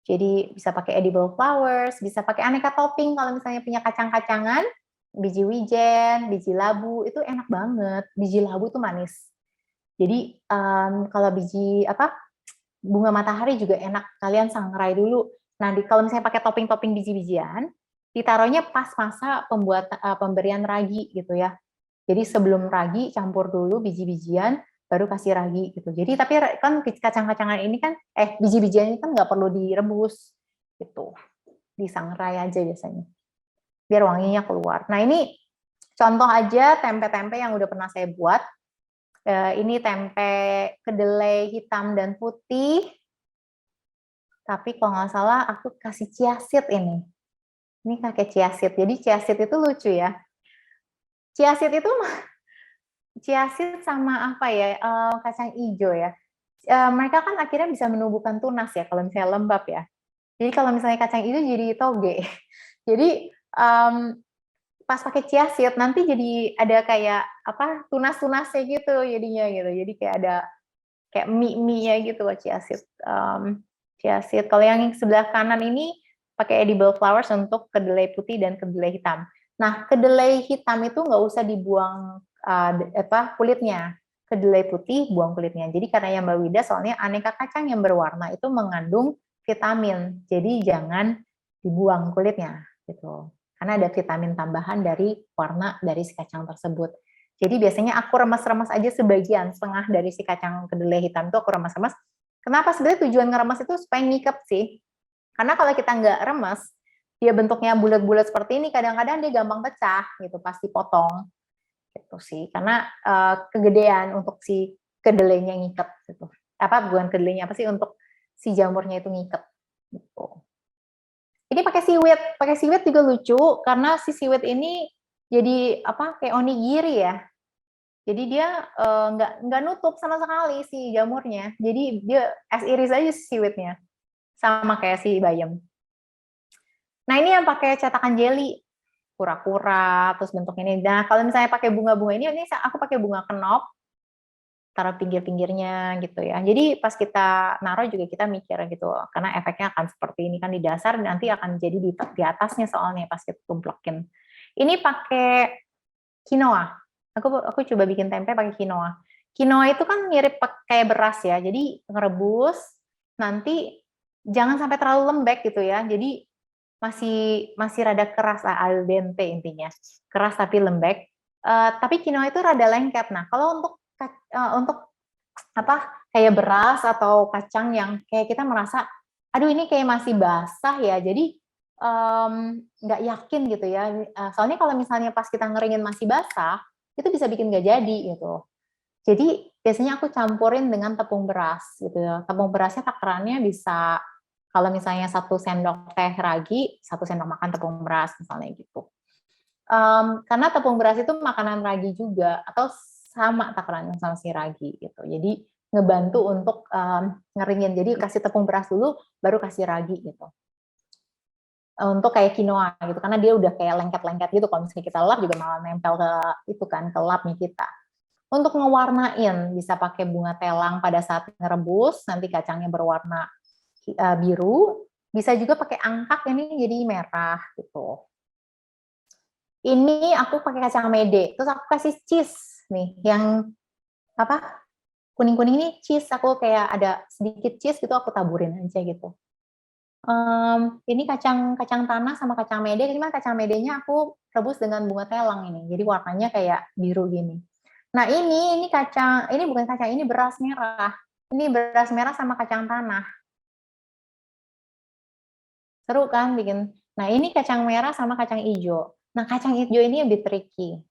Jadi bisa pakai edible flowers, bisa pakai aneka topping kalau misalnya punya kacang-kacangan, biji wijen, biji labu, itu enak banget. Biji labu tuh manis. Jadi kalau biji bunga matahari juga enak. Kalian sangrai dulu. Nah, kalau misalnya pakai topping-topping biji-bijian, ditaruhnya pas masa pemberian ragi gitu ya. Jadi sebelum ragi campur dulu biji-bijian, baru kasih ragi gitu. Jadi tapi kan kacang-kacangan ini kan biji-bijian ini kan nggak perlu direbus gitu. Disangrai aja biasanya. Biar wanginya keluar. Nah, ini contoh aja tempe-tempe yang udah pernah saya buat. Ini tempe kedelai hitam dan putih. Tapi kalau nggak salah aku kasih chia seed ini. Ini pakai chia seed. Jadi chia seed itu lucu ya. Chia seed itu chia seed sama apa ya, kacang hijau ya. Mereka kan akhirnya bisa menumbuhkan tunas ya kalau misalnya lembab ya. Jadi kalau misalnya kacang hijau jadi toge. Jadi pas pakai chia seed nanti jadi ada kayak tunas-tunasnya gitu jadinya gitu. Jadi kayak ada kayak mie-nya gitu loh chia seed. Chia seed. Kalau yang sebelah kanan ini pakai edible flowers untuk kedelai putih dan kedelai hitam. Nah, kedelai hitam itu nggak usah dibuang kulitnya. Kedelai putih buang kulitnya. Jadi karena yang Mbak Wida soalnya aneka kacang yang berwarna itu mengandung vitamin. Jadi jangan dibuang kulitnya gitu. Karena ada vitamin tambahan dari warna dari si kacang tersebut. Jadi biasanya aku remas-remas aja sebagian, setengah dari si kacang kedelai hitam itu aku remas-remas. Kenapa sebenarnya tujuan ngeremas itu supaya ngiket sih. Karena kalau kita nggak remes, dia bentuknya bulat-bulat seperti ini, kadang-kadang dia gampang pecah gitu, pasti potong. Gitu sih, karena kegedean untuk si kedelainya ngiket gitu. Bukan kedelainya, untuk si jamurnya itu ngiket. Gitu. Ini pakai siwit juga lucu karena si siwit ini jadi kayak onigiri ya. Jadi dia nggak nutup sama sekali si jamurnya. Jadi dia as iris aja si siwitnya. Sama kayak si bayam. Nah, ini yang pakai cetakan jelly. Kura-kura, terus bentuk ini. Nah, kalau misalnya pakai bunga-bunga ini aku pakai bunga kenop, taruh pinggir-pinggirnya gitu ya. Jadi pas kita naruh juga kita mikir gitu, karena efeknya akan seperti ini kan di dasar, nanti akan jadi di atasnya soalnya pas kita tumplekin. Ini pakai quinoa. Aku coba bikin tempe pakai quinoa. Quinoa itu kan mirip kayak beras ya. Jadi ngerebus, nanti jangan sampai terlalu lembek gitu ya. Jadi masih rada keras al dente intinya. Keras tapi lembek. Tapi quinoa itu rada lengket. Nah, kalau untuk kayak beras atau kacang yang kayak kita merasa aduh ini kayak masih basah ya. Jadi nggak yakin gitu ya. Soalnya kalau misalnya pas kita ngeringin masih basah, itu bisa bikin nggak jadi gitu. Jadi biasanya aku campurin dengan tepung beras gitu ya. Tepung berasnya takarannya bisa kalau misalnya 1 sendok teh ragi, 1 sendok makan tepung beras misalnya gitu. Karena tepung beras itu makanan ragi juga atau sama takarannya sama si ragi gitu. Jadi ngebantu untuk ngeringin. Jadi kasih tepung beras dulu, baru kasih ragi gitu. Untuk kayak quinoa gitu, karena dia udah kayak lengket-lengket gitu. Kalau misalnya kita lap juga malah nempel ke itu kan, ke lapnya kita. Untuk ngewarnain bisa pakai bunga telang pada saat ngerebus, nanti kacangnya berwarna biru. Bisa juga pakai angkat ini jadi merah gitu. Ini aku pakai kacang mede, terus aku kasih cheese nih, yang kuning-kuning ini cheese, aku kayak ada sedikit cheese gitu aku taburin aja gitu. Ini kacang tanah sama kacang mede, ini mah kacang medenya aku rebus dengan bunga telang ini, jadi warnanya kayak biru gini. Nah ini bukan kacang, ini beras merah. Ini beras merah sama kacang tanah. Seru kan bikin. Nah ini kacang merah sama kacang hijau. Nah kacang hijau ini lebih tricky.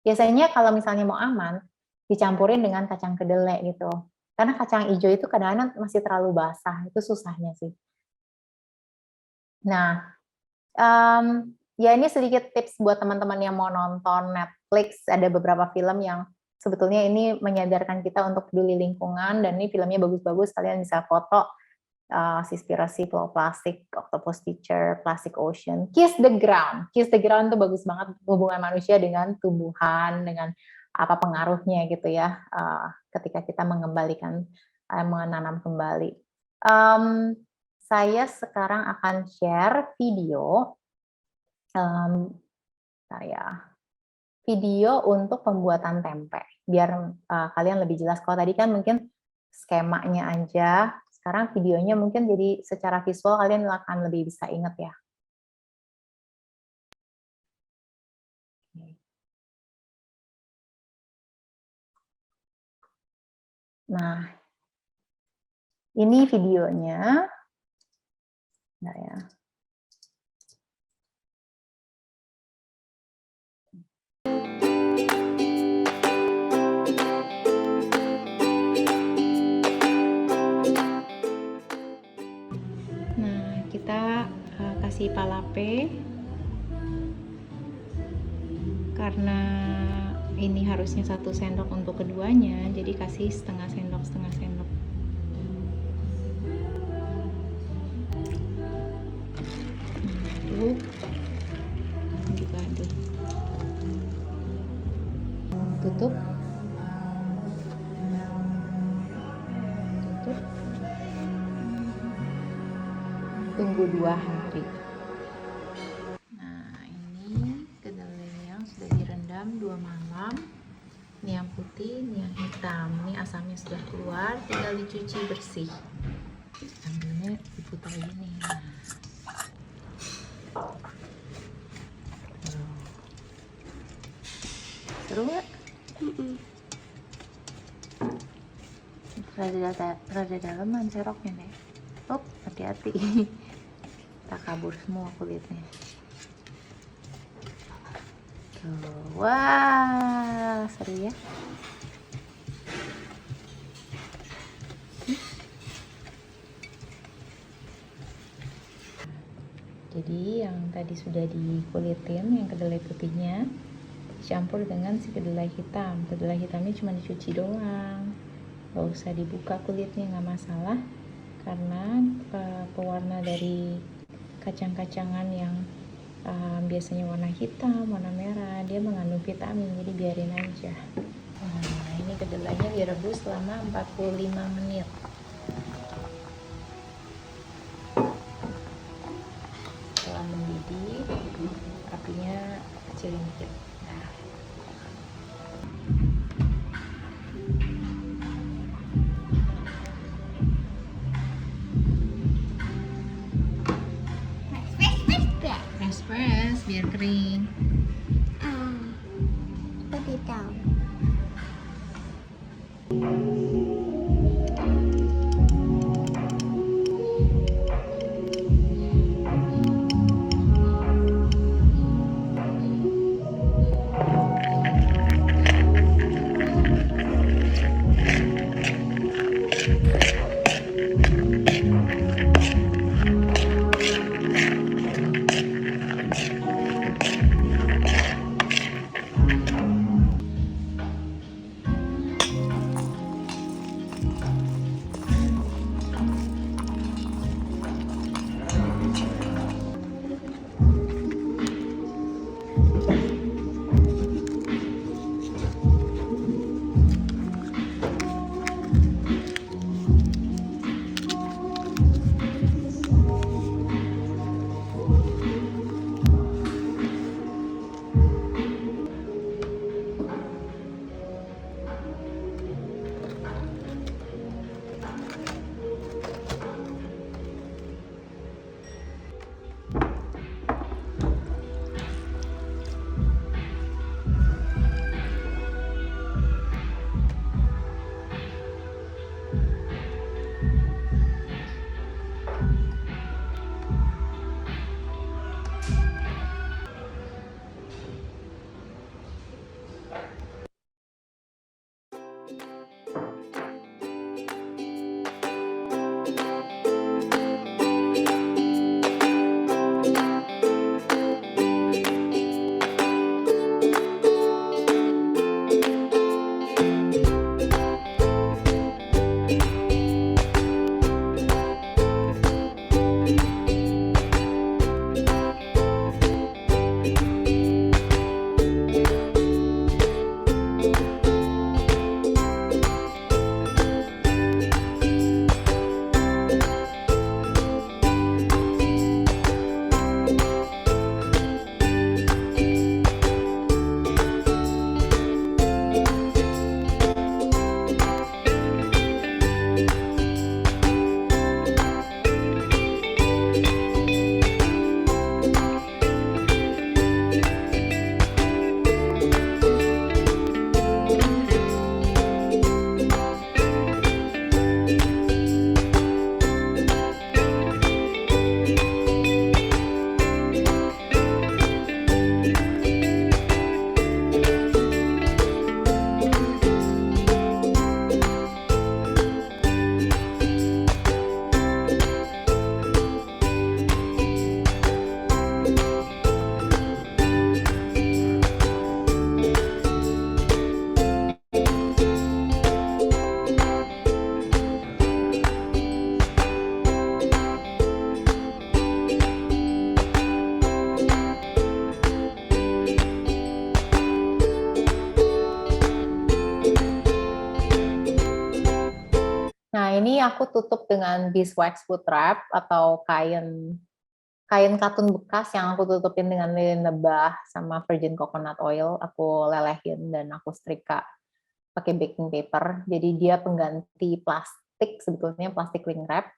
Biasanya kalau misalnya mau aman, dicampurin dengan kacang kedelai gitu. Karena kacang hijau itu kadang-kadang masih terlalu basah, itu susahnya sih. Nah, ya ini sedikit tips buat teman-teman yang mau nonton Netflix. Ada beberapa film yang sebetulnya ini menyadarkan kita untuk peduli lingkungan, dan ini filmnya bagus-bagus, kalian bisa foto. Inspirasi Flow Plastic, Octopus Teacher, Plastic Ocean, Kiss the Ground. Kiss the Ground itu bagus banget hubungan manusia dengan tumbuhan, dengan apa pengaruhnya gitu ya, ketika kita mengembalikan menanam kembali. Saya sekarang akan share video, video untuk pembuatan tempe, biar kalian lebih jelas. Kalau tadi kan mungkin skemanya aja, sekarang videonya mungkin jadi secara visual kalian akan lebih bisa ingat ya. Nah, ini videonya. Nah, ya. Nah, kita kasih palape karena ini harusnya 1 sendok untuk keduanya, jadi kasih setengah sendok. Aduk, juga aduk. Tutup. Tunggu 2 hari. Nah, ini kedelai yang sudah direndam 2 malam. Ini yang putih, ini yang hitam. Ini asamnya sudah keluar, tinggal dicuci bersih. Ambilnya diputar gini. Seru nggak? Rada dalaman seroknya deh. Oh, hati-hati. Tak kabur semua kulitnya. Tuh, wah, seru ya. Jadi yang tadi sudah dikulitin, yang kedelai putihnya dicampur dengan si kedelai hitam. Kedelai hitamnya cuma dicuci doang, nggak usah dibuka kulitnya, nggak masalah, karena pewarna dari kacang-kacangan yang biasanya warna hitam, warna merah, dia mengandung vitamin, jadi biarin aja. Nah, ini kedelainya direbus selama 45 menit. Setelah mendidih, apinya kecilin dikit. Press biar kering. Seperti tahu. ini aku tutup dengan beeswax food wrap atau kain katun bekas yang aku tutupin dengan lilin lebah sama virgin coconut oil. Aku lelehin dan aku setrika pakai baking paper. Jadi dia pengganti plastik, sebetulnya plastik cling wrap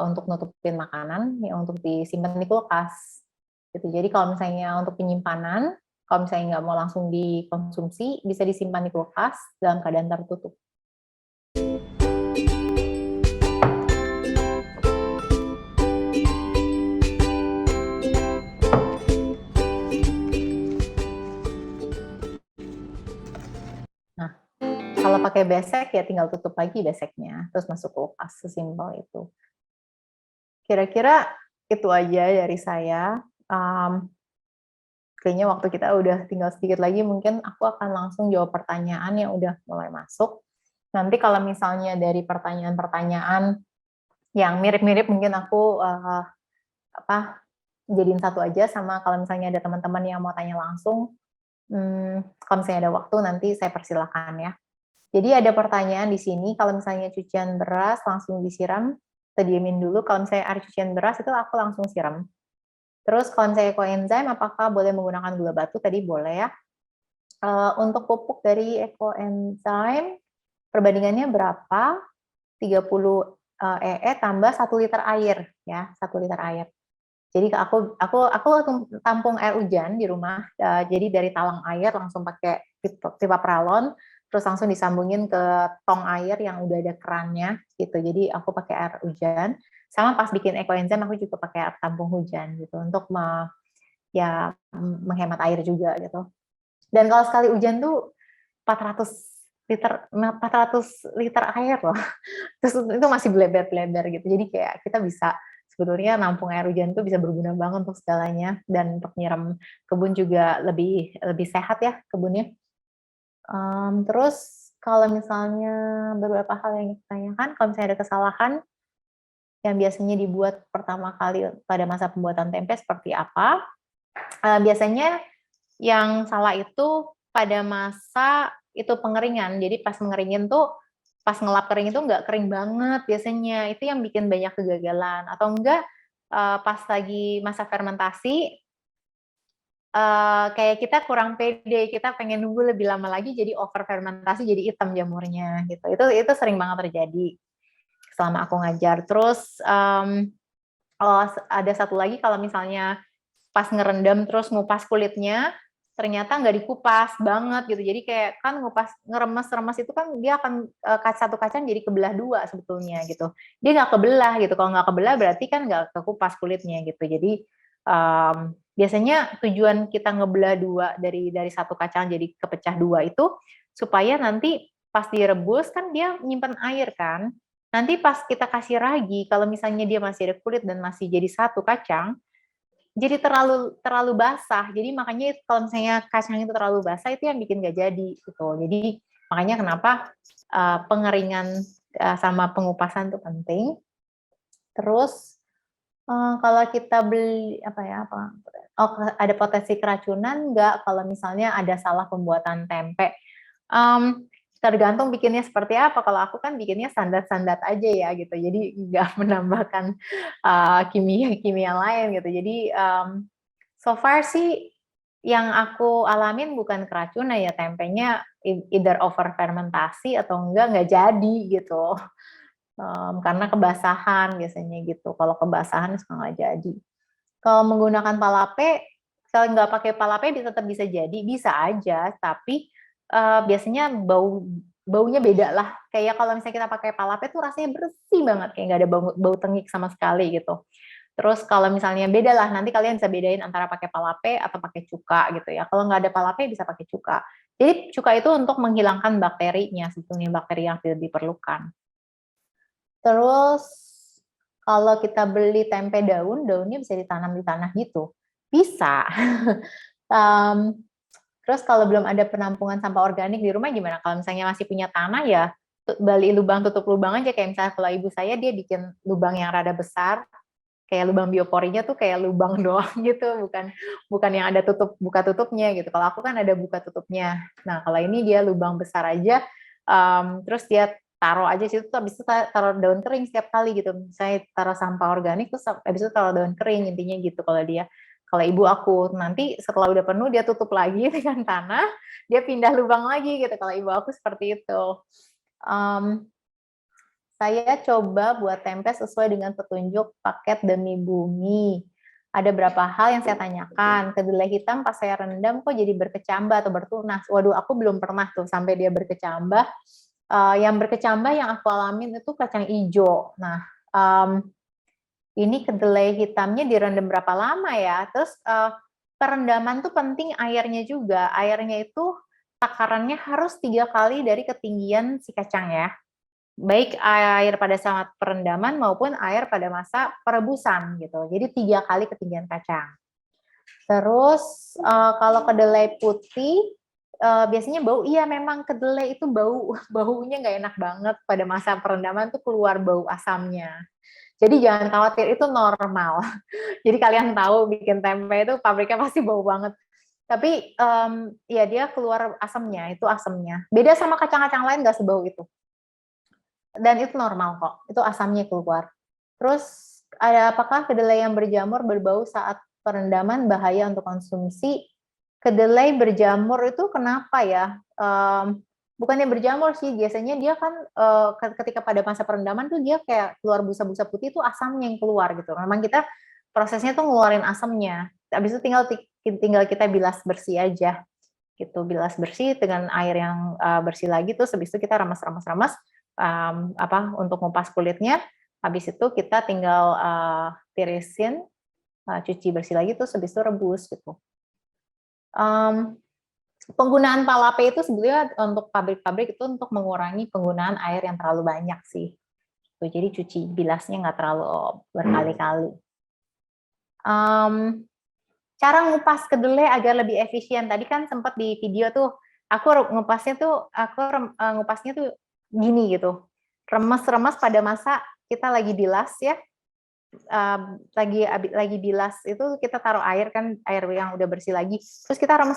untuk nutupin makanan yang untuk disimpan di kulkas. Gitu. Jadi kalau misalnya untuk penyimpanan, kalau misalnya nggak mau langsung dikonsumsi, bisa disimpan di kulkas dalam keadaan tertutup. Nah, kalau pakai besek ya tinggal tutup lagi beseknya, terus masuk kulkas, sesimpel itu. Kira-kira itu aja dari saya. Kayaknya waktu kita udah tinggal sedikit lagi, mungkin aku akan langsung jawab pertanyaan yang udah mulai masuk. Nanti kalau misalnya dari pertanyaan-pertanyaan yang mirip-mirip, mungkin aku jadiin satu aja, sama kalau misalnya ada teman-teman yang mau tanya langsung, kalau misalnya ada waktu nanti saya persilahkan ya. Jadi ada pertanyaan di sini, kalau misalnya cucian beras langsung disiram, kita diemin dulu. Kalau misalnya air cucian beras itu aku langsung siram. Terus kalau misalnya ekoenzim, apakah boleh menggunakan gula batu? Tadi boleh ya. Untuk pupuk dari ekoenzim, perbandingannya berapa? 30 EE tambah 1 liter air ya, 1 liter air. Jadi aku tampung air hujan di rumah, jadi dari talang air langsung pakai pipa pralon, terus langsung disambungin ke tong air yang udah ada kerannya gitu. Jadi aku pakai air hujan. Sama pas bikin ekoenzim aku juga pakai air tampung hujan gitu untuk menghemat air juga gitu. Dan kalau sekali hujan tuh 400 liter air loh. Terus itu masih bleber-bleber gitu. Jadi kayak kita bisa sebetulnya nampung air hujan tuh bisa berguna banget untuk segalanya, dan untuk nyiram kebun juga lebih sehat ya kebunnya. Terus kalau misalnya beberapa hal yang ditanyakan, kalau misalnya ada kesalahan yang biasanya dibuat pertama kali pada masa pembuatan tempe seperti apa? Biasanya yang salah itu pada masa itu pengeringan. Jadi pas mengeringin tuh, pas ngelap kering itu nggak kering banget biasanya. Itu yang bikin banyak kegagalan. Atau enggak pas lagi masa fermentasi, kayak kita kurang pede, kita pengen nunggu lebih lama lagi, jadi over fermentasi, jadi hitam jamurnya gitu. Itu sering banget terjadi selama aku ngajar. Terus ada satu lagi, kalau misalnya pas ngerendam terus ngupas kulitnya, ternyata nggak dikupas banget gitu. Jadi kayak kan ngupas ngeremes-remes itu kan dia akan satu kacang jadi kebelah dua sebetulnya gitu. Dia nggak kebelah gitu. Kalau nggak kebelah berarti kan nggak kekupas kulitnya gitu. Jadi biasanya tujuan kita ngebelah dua dari satu kacang jadi kepecah dua itu supaya nanti pas direbus kan dia nyimpen air kan. Nanti pas kita kasih ragi, kalau misalnya dia masih ada kulit dan masih jadi satu kacang, jadi terlalu basah. Jadi makanya kalau misalnya kacang itu terlalu basah, itu yang bikin nggak jadi gitu. Jadi makanya kenapa pengeringan sama pengupasan itu penting. Terus kalau kita beli ada potensi keracunan nggak kalau misalnya ada salah pembuatan tempe? Tergantung bikinnya seperti apa. Kalau aku kan bikinnya standar-standar aja ya gitu. Jadi nggak menambahkan kimia-kimia lain gitu. Jadi so far sih yang aku alamin bukan keracunan ya, tempenya either over fermentasi atau nggak jadi gitu. Karena kebasahan biasanya gitu. Kalau kebasahan suka nggak jadi. Kalau menggunakan palape, kalau nggak pakai palape tetap bisa jadi, bisa aja. Tapi biasanya baunya beda lah. Kayak kalau misalnya kita pakai palape tuh rasanya bersih banget, kayak nggak ada bau tengik sama sekali gitu. Terus kalau misalnya beda lah, nanti kalian bisa bedain antara pakai palape atau pakai cuka gitu ya. Kalau nggak ada palape bisa pakai cuka. Jadi cuka itu untuk menghilangkan bakterinya, sebetulnya bakteri yang tidak diperlukan. Terus kalau kita beli tempe daunnya bisa ditanam di tanah gitu. Bisa. Terus kalau belum ada penampungan sampah organik di rumah gimana? Kalau misalnya masih punya tanah ya bali lubang, tutup lubang aja. Kayak misalnya kalau ibu saya dia bikin lubang yang rada besar, kayak lubang bioporinya tuh kayak lubang doang gitu, bukan yang ada buka tutupnya gitu. Kalau aku kan ada buka tutupnya. Nah kalau ini dia lubang besar aja, terus dia taruh aja situ, habis itu taruh daun kering setiap kali gitu. Saya taruh sampah organik terus habis itu taruh daun kering, intinya gitu kalau dia. Kalau ibu aku nanti setelah udah penuh dia tutup lagi dengan tanah, dia pindah lubang lagi gitu. Kalau ibu aku seperti itu. Saya coba buat tempe sesuai dengan petunjuk paket demi bumi. Ada berapa hal yang saya tanyakan. Kedelai hitam pas saya rendam kok jadi berkecambah atau bertunas. Waduh, aku belum pernah tuh sampai dia berkecambah. Yang berkecambah yang aku alamin itu kacang hijau. Nah, ini kedelai hitamnya direndam berapa lama ya? Terus perendaman tuh penting airnya juga. Airnya itu takarannya harus 3 kali dari ketinggian si kacang ya. Baik air pada saat perendaman maupun air pada masa perebusan gitu. Jadi 3 kali ketinggian kacang. Terus kalau kedelai putih biasanya bau. Iya memang kedelai itu baunya nggak enak banget pada masa perendaman tuh keluar bau asamnya. Jadi jangan khawatir, itu normal. Jadi kalian tahu bikin tempe itu pabriknya pasti bau banget. Tapi ya dia keluar asamnya, itu asamnya. Beda sama kacang-kacang lain nggak sebau itu. Dan itu normal kok, itu asamnya keluar. Terus apakah kedelai yang berjamur berbau saat perendaman bahaya untuk konsumsi? Kedelai berjamur itu kenapa ya? Bukannya berjamur sih, biasanya dia kan ketika pada masa perendaman tuh dia kayak keluar busa-busa putih, itu asamnya yang keluar gitu. Memang kita prosesnya tuh ngeluarin asamnya. Habis itu tinggal kita bilas bersih aja gitu, bilas bersih dengan air yang bersih lagi, terus habis itu kita remas untuk ngupas kulitnya. Habis itu kita tinggal tirisin, cuci bersih lagi, terus habis itu rebus gitu. Penggunaan palape itu sebenarnya untuk pabrik-pabrik itu untuk mengurangi penggunaan air yang terlalu banyak sih. Jadi cuci bilasnya nggak terlalu berkali-kali. Cara ngupas kedelai agar lebih efisien. Tadi kan sempat di video tuh, aku ngupasnya tuh gini gitu. Remes-remes pada masa kita lagi bilas ya. Lagi bilas itu kita taruh air kan, air yang udah bersih lagi. Terus kita remes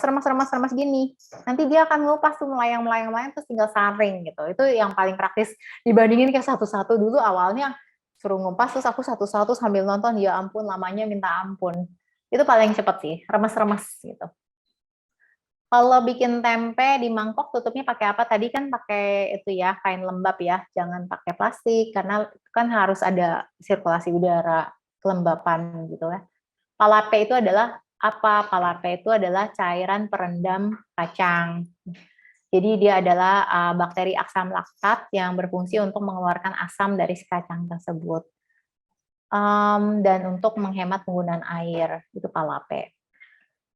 gini. Nanti dia akan ngupas tuh melayang terus tinggal saring gitu. Itu yang paling praktis dibandingin kayak satu-satu. Dulu awalnya suruh ngupas terus aku satu-satu sambil nonton, ya ampun lamanya minta ampun. Itu paling cepat sih, remes-remes gitu. Kalau bikin tempe di mangkok tutupnya pakai apa? Tadi kan pakai itu ya, kain lembab ya, jangan pakai plastik karena kan harus ada sirkulasi udara, kelembapan gitu ya. Palape itu adalah apa? Palape itu adalah cairan perendam kacang. Jadi dia adalah bakteri asam laktat yang berfungsi untuk mengeluarkan asam dari si kacang tersebut. Dan untuk menghemat penggunaan air, itu palape.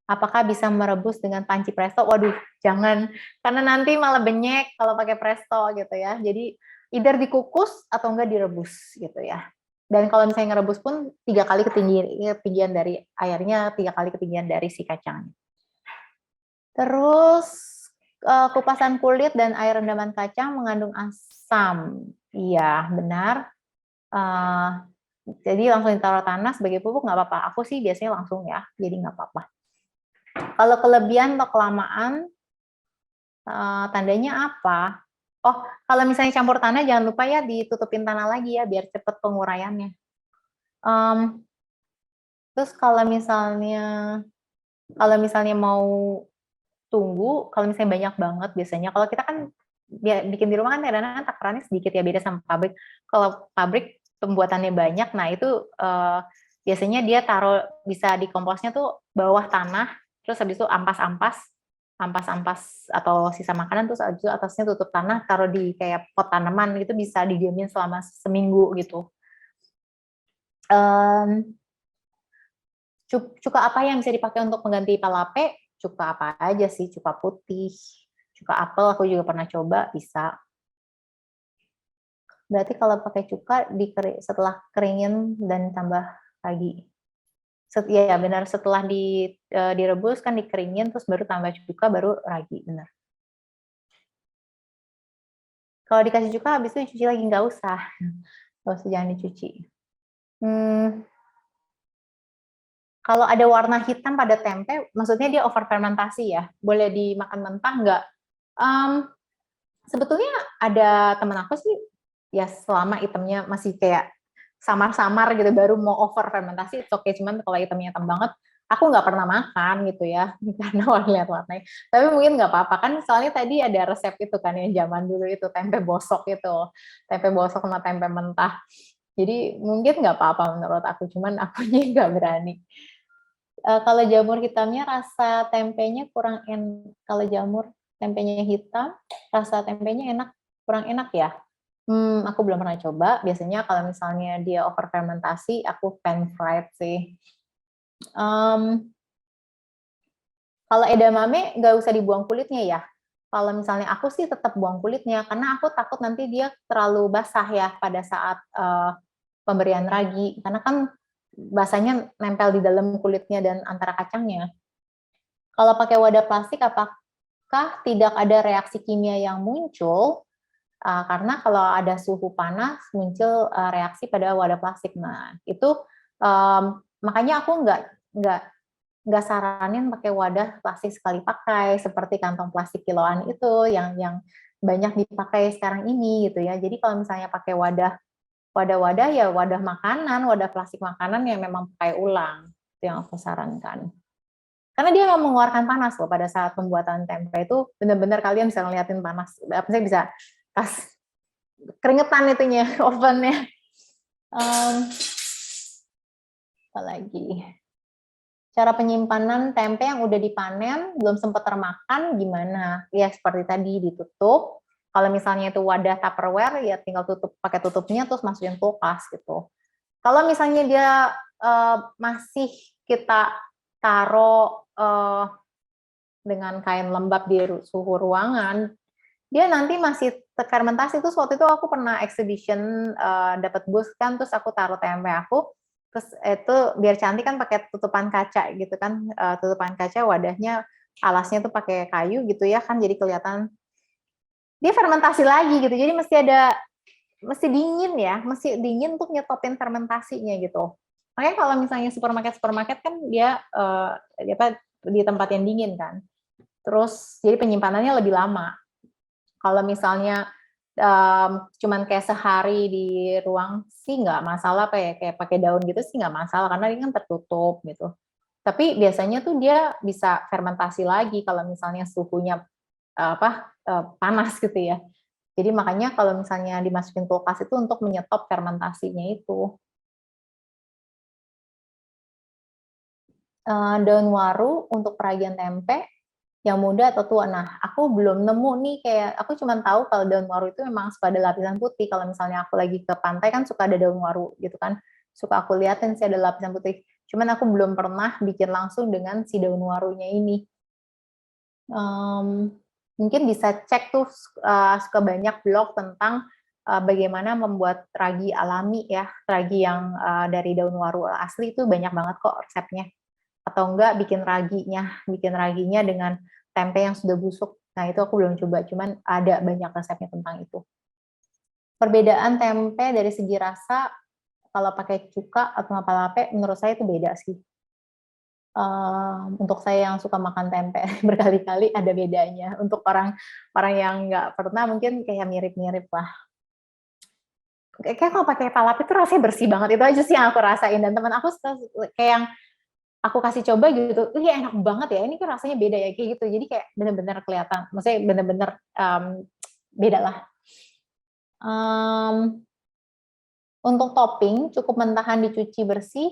Apakah bisa merebus dengan panci presto? Waduh, jangan, karena nanti malah benyek kalau pakai presto gitu ya. Jadi either dikukus atau enggak direbus gitu ya. Dan kalau misalnya ngerebus pun 3 kali ketinggian dari airnya, 3 kali ketinggian dari si kacangnya. Terus kupasan kulit dan air rendaman kacang mengandung asam. Iya, benar. Jadi langsung ditaruh tanah sebagai pupuk nggak apa-apa. Aku sih biasanya langsung ya, jadi nggak apa-apa. Kalau kelebihan atau kelamaan, tandanya apa? Oh, kalau misalnya campur tanah, jangan lupa ya ditutupin tanah lagi ya, biar cepat penguraiannya. Terus kalau misalnya mau tunggu, kalau misalnya banyak banget biasanya, kalau kita kan bikin di rumah kan kadang-kadang takarannya sedikit ya, beda sama pabrik. Kalau pabrik pembuatannya banyak, nah itu biasanya dia bisa di komposnya tuh bawah tanah, terus habis itu ampas-ampas atau sisa makanan, terus habis itu atasnya tutup tanah, taruh di kayak pot tanaman, itu bisa didiamin selama seminggu gitu. Cuka apa yang bisa dipakai untuk mengganti palape? Cuka apa aja sih, cuka putih, cuka apel aku juga pernah coba, bisa. Berarti kalau pakai cuka setelah keringin dan tambah lagi. Ya benar, setelah direbus kan dikeringin terus baru tambah cuka baru ragi, benar. Kalau dikasih cuka habis itu cuci lagi, nggak usah jangan dicuci. Kalau ada warna hitam pada tempe, maksudnya dia over fermentasi ya, boleh dimakan mentah nggak? Sebetulnya ada temen aku sih, ya selama itemnya masih kayak samar-samar gitu, baru mau over fermentasi, it's okay. Cuman kalau itemnya hitam banget, aku nggak pernah makan gitu ya, karena lihat warnanya. Tapi mungkin nggak apa-apa, kan soalnya tadi ada resep itu kan yang zaman dulu itu, tempe bosok sama tempe mentah. Jadi mungkin nggak apa-apa menurut aku, cuman akunya nggak berani. Kalau jamur hitamnya rasa tempenya kurang kalau jamur tempenya hitam, rasa tempenya kurang enak ya. Aku belum pernah coba. Biasanya kalau misalnya dia over fermentasi, aku pan fried sih. Kalau edamame nggak usah dibuang kulitnya ya. Kalau misalnya aku sih tetap buang kulitnya, karena aku takut nanti dia terlalu basah ya pada saat pemberian ragi. Karena kan basahnya nempel di dalam kulitnya dan antara kacangnya. Kalau pakai wadah plastik, apakah tidak ada reaksi kimia yang muncul? Karena kalau ada suhu panas, muncul reaksi pada wadah plastik. Nah, itu makanya aku nggak saranin pakai wadah plastik sekali pakai, seperti kantong plastik kiloan itu yang banyak dipakai sekarang ini gitu ya. Jadi kalau misalnya pakai wadah-wadah ya wadah makanan, wadah plastik makanan yang memang pakai ulang, itu yang aku sarankan. Karena dia nggak mengeluarkan panas loh pada saat pembuatan tempe itu, benar-benar kalian bisa ngeliatin panas, saya bisa pas keringetan itunya ovennya. Apalagi cara penyimpanan tempe yang udah dipanen belum sempat termakan gimana? Ya seperti tadi, ditutup. Kalau misalnya itu wadah Tupperware ya tinggal tutup pakai tutupnya terus masukin kulkas gitu. Kalau misalnya dia masih kita taruh dengan kain lembab di suhu ruangan, dia nanti masih fermentasi. Terus waktu itu aku pernah exhibition dapat booth kan, terus aku taruh tempe aku, terus itu biar cantik kan pakai tutupan kaca gitu kan, tutupan kaca wadahnya alasnya tuh pakai kayu gitu ya kan, jadi kelihatan dia fermentasi lagi gitu. Jadi mesti dingin ya, mesti dingin untuk nyetopin fermentasinya gitu. Makanya kalau misalnya supermarket kan dia di tempat yang dingin kan. Terus jadi penyimpanannya lebih lama. Kalau misalnya cuman kayak sehari di ruang sih nggak masalah, kayak pakai daun gitu sih nggak masalah karena ini kan tertutup gitu. Tapi biasanya tuh dia bisa fermentasi lagi kalau misalnya suhunya panas gitu ya. Jadi makanya kalau misalnya dimasukin kulkas itu untuk menyetop fermentasinya itu. Daun waru untuk peragian tempe yang muda atau tua. Nah, aku belum nemu nih, kayak aku cuma tahu kalau daun waru itu memang suka ada lapisan putih. Kalau misalnya aku lagi ke pantai kan suka ada daun waru gitu kan. Suka aku liatin sih ada lapisan putih. Cuman aku belum pernah bikin langsung dengan si daun warunya ini. Mungkin bisa cek tuh suka banyak blog tentang bagaimana membuat ragi alami ya, ragi yang dari daun waru asli itu banyak banget kok resepnya. Atau enggak bikin raginya dengan tempe yang sudah busuk. Nah, itu aku belum coba, cuman ada banyak resepnya tentang itu. Perbedaan tempe dari segi rasa, kalau pakai cuka atau lape-lape, menurut saya itu beda sih. Untuk saya yang suka makan tempe berkali-kali ada bedanya. Untuk orang yang nggak pernah mungkin kayak mirip-mirip lah. Kayak kalau pakai palap itu rasanya bersih banget, itu aja sih yang aku rasain. Dan teman aku kayak yang aku kasih coba gitu, iya enak banget ya, ini kan rasanya beda ya, kayak gitu. Jadi kayak bener-bener kelihatan, maksudnya bener-bener beda lah. Untuk topping, cukup mentahan dicuci bersih,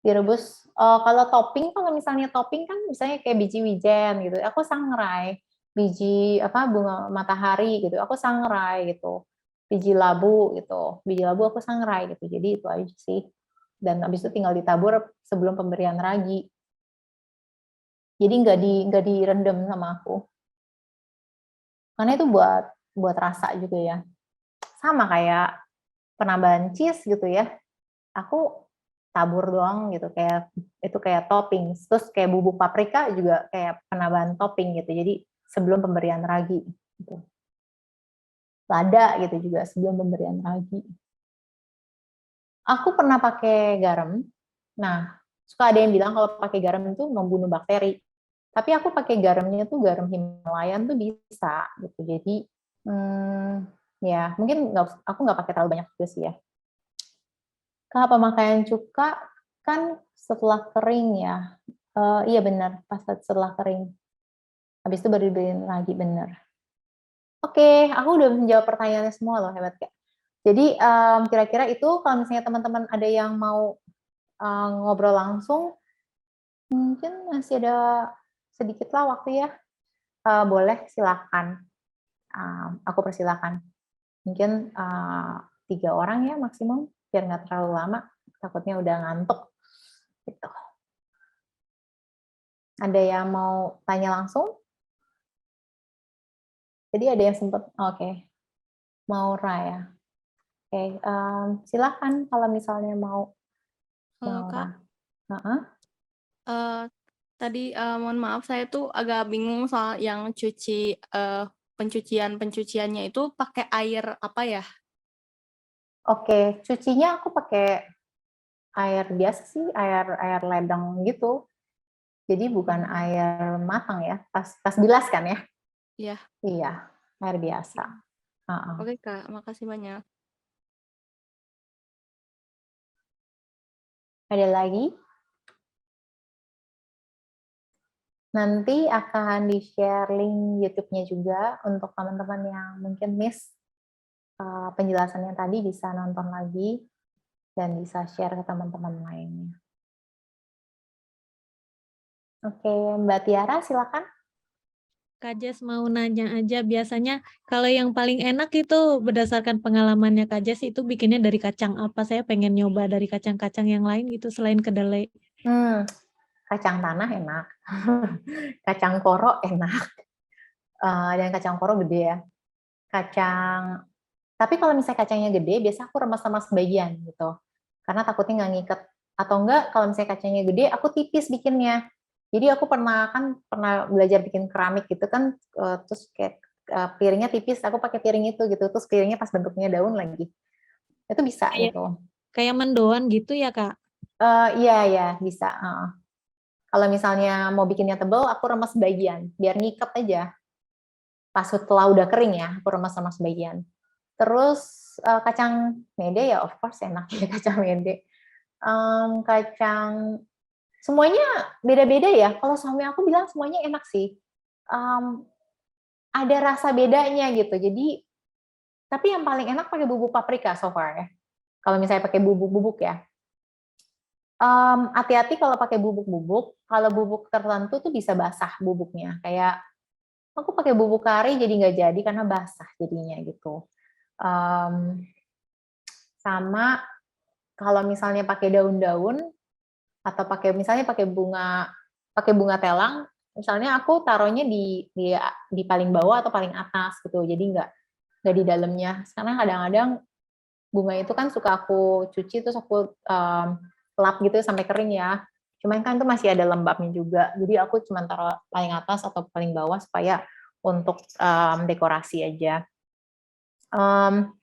direbus. Kalau topping, kalau misalnya topping kan misalnya kayak biji wijen gitu, aku sangrai. Biji bunga matahari gitu, aku sangrai gitu. Biji labu gitu, biji labu aku sangrai gitu. Jadi itu aja sih. Dan habis itu tinggal ditabur sebelum pemberian ragi. Jadi nggak direndam sama aku. Karena itu buat rasa juga ya. Sama kayak penambahan cheese gitu ya. Aku tabur doang gitu, kayak itu kayak topping. Terus kayak bubuk paprika juga kayak penambahan topping gitu. Jadi sebelum pemberian ragi gitu. Lada gitu juga sebelum pemberian ragi. Aku pernah pakai garam. Nah, suka ada yang bilang kalau pakai garam itu membunuh bakteri. Tapi aku pakai garamnya tuh garam Himalayan tuh bisa gitu. Jadi Ya mungkin aku nggak pakai terlalu banyak juga sih ya. Kak, pemakaian cuka kan setelah kering ya. Iya benar, pas setelah kering. Habis itu baru dibeliin lagi, benar. Oke, aku udah menjawab pertanyaannya semua loh, hebat Kak. Jadi kira-kira itu kalau misalnya teman-teman ada yang mau ngobrol langsung, mungkin masih ada sedikit lah waktu ya. Boleh, silakan. Aku persilakan. Mungkin 3 orang ya maksimum, biar nggak terlalu lama. Takutnya udah ngantuk. Gitu. Ada yang mau tanya langsung? Jadi ada yang sempat, oke. Maura ya. Oke, silakan kalau misalnya mau, Halo Kak, Maura. Heeh. eh, tadi mohon maaf saya tuh agak bingung soal yang pencuciannya itu pakai air apa ya? Oke, cucinya aku pakai air biasa sih, air air ledeng gitu. Jadi bukan air matang ya, tas bilas kan ya? Ya, Iya, air biasa. Heeh. oke Kak, makasih banyak. Ada lagi? Nanti akan di-share link YouTube-nya juga untuk teman-teman yang mungkin miss penjelasannya tadi, bisa nonton lagi dan bisa share ke teman-teman lainnya. Oke, Mbak Tiara silakan. Kak Jess mau nanya aja, biasanya kalau yang paling enak itu berdasarkan pengalamannya Kak Jess itu bikinnya dari kacang apa? Saya pengen nyoba dari kacang-kacang yang lain gitu selain kedelai. Kacang tanah enak, kacang koro enak, dan kacang koro gede ya. Tapi kalau misalnya kacangnya gede, biasa aku remas-remas sebagian gitu. Karena takutnya nggak ngiket. Atau enggak, kalau misalnya kacangnya gede, aku tipis bikinnya. Jadi aku pernah belajar bikin keramik gitu kan, terus kayak piringnya tipis, aku pakai piring itu gitu, terus piringnya pas bentuknya daun lagi. Itu bisa Kayak gitu. kayak mendoan gitu ya Kak? Iya, ya bisa. Kalau misalnya mau bikinnya tebel, aku remas sebagian, biar ngiket aja. Pas setelah udah kering ya, aku remas-remas sebagian. Terus kacang mede ya of course enak ya kacang mede. Kacang semuanya beda-beda ya. Kalau suami aku bilang semuanya enak sih. Um, ada rasa bedanya gitu. Jadi tapi yang paling enak pakai bubuk paprika so far ya. Kalau misalnya pakai bubuk-bubuk ya. Hati-hati kalau pakai bubuk-bubuk. Kalau bubuk tertentu tuh bisa basah bubuknya. Kayak aku pakai bubuk kari jadi nggak jadi karena basah jadinya gitu. Um, Sama kalau misalnya pakai daun-daun atau pakai bunga telang, misalnya aku taruhnya di paling bawah atau paling atas gitu, jadi nggak di dalamnya. Karena kadang-kadang bunga itu kan suka aku cuci terus aku lap gitu sampai kering ya. Cuman kan itu masih ada lembabnya juga, jadi aku cuma taruh paling atas atau paling bawah supaya untuk dekorasi aja. Um,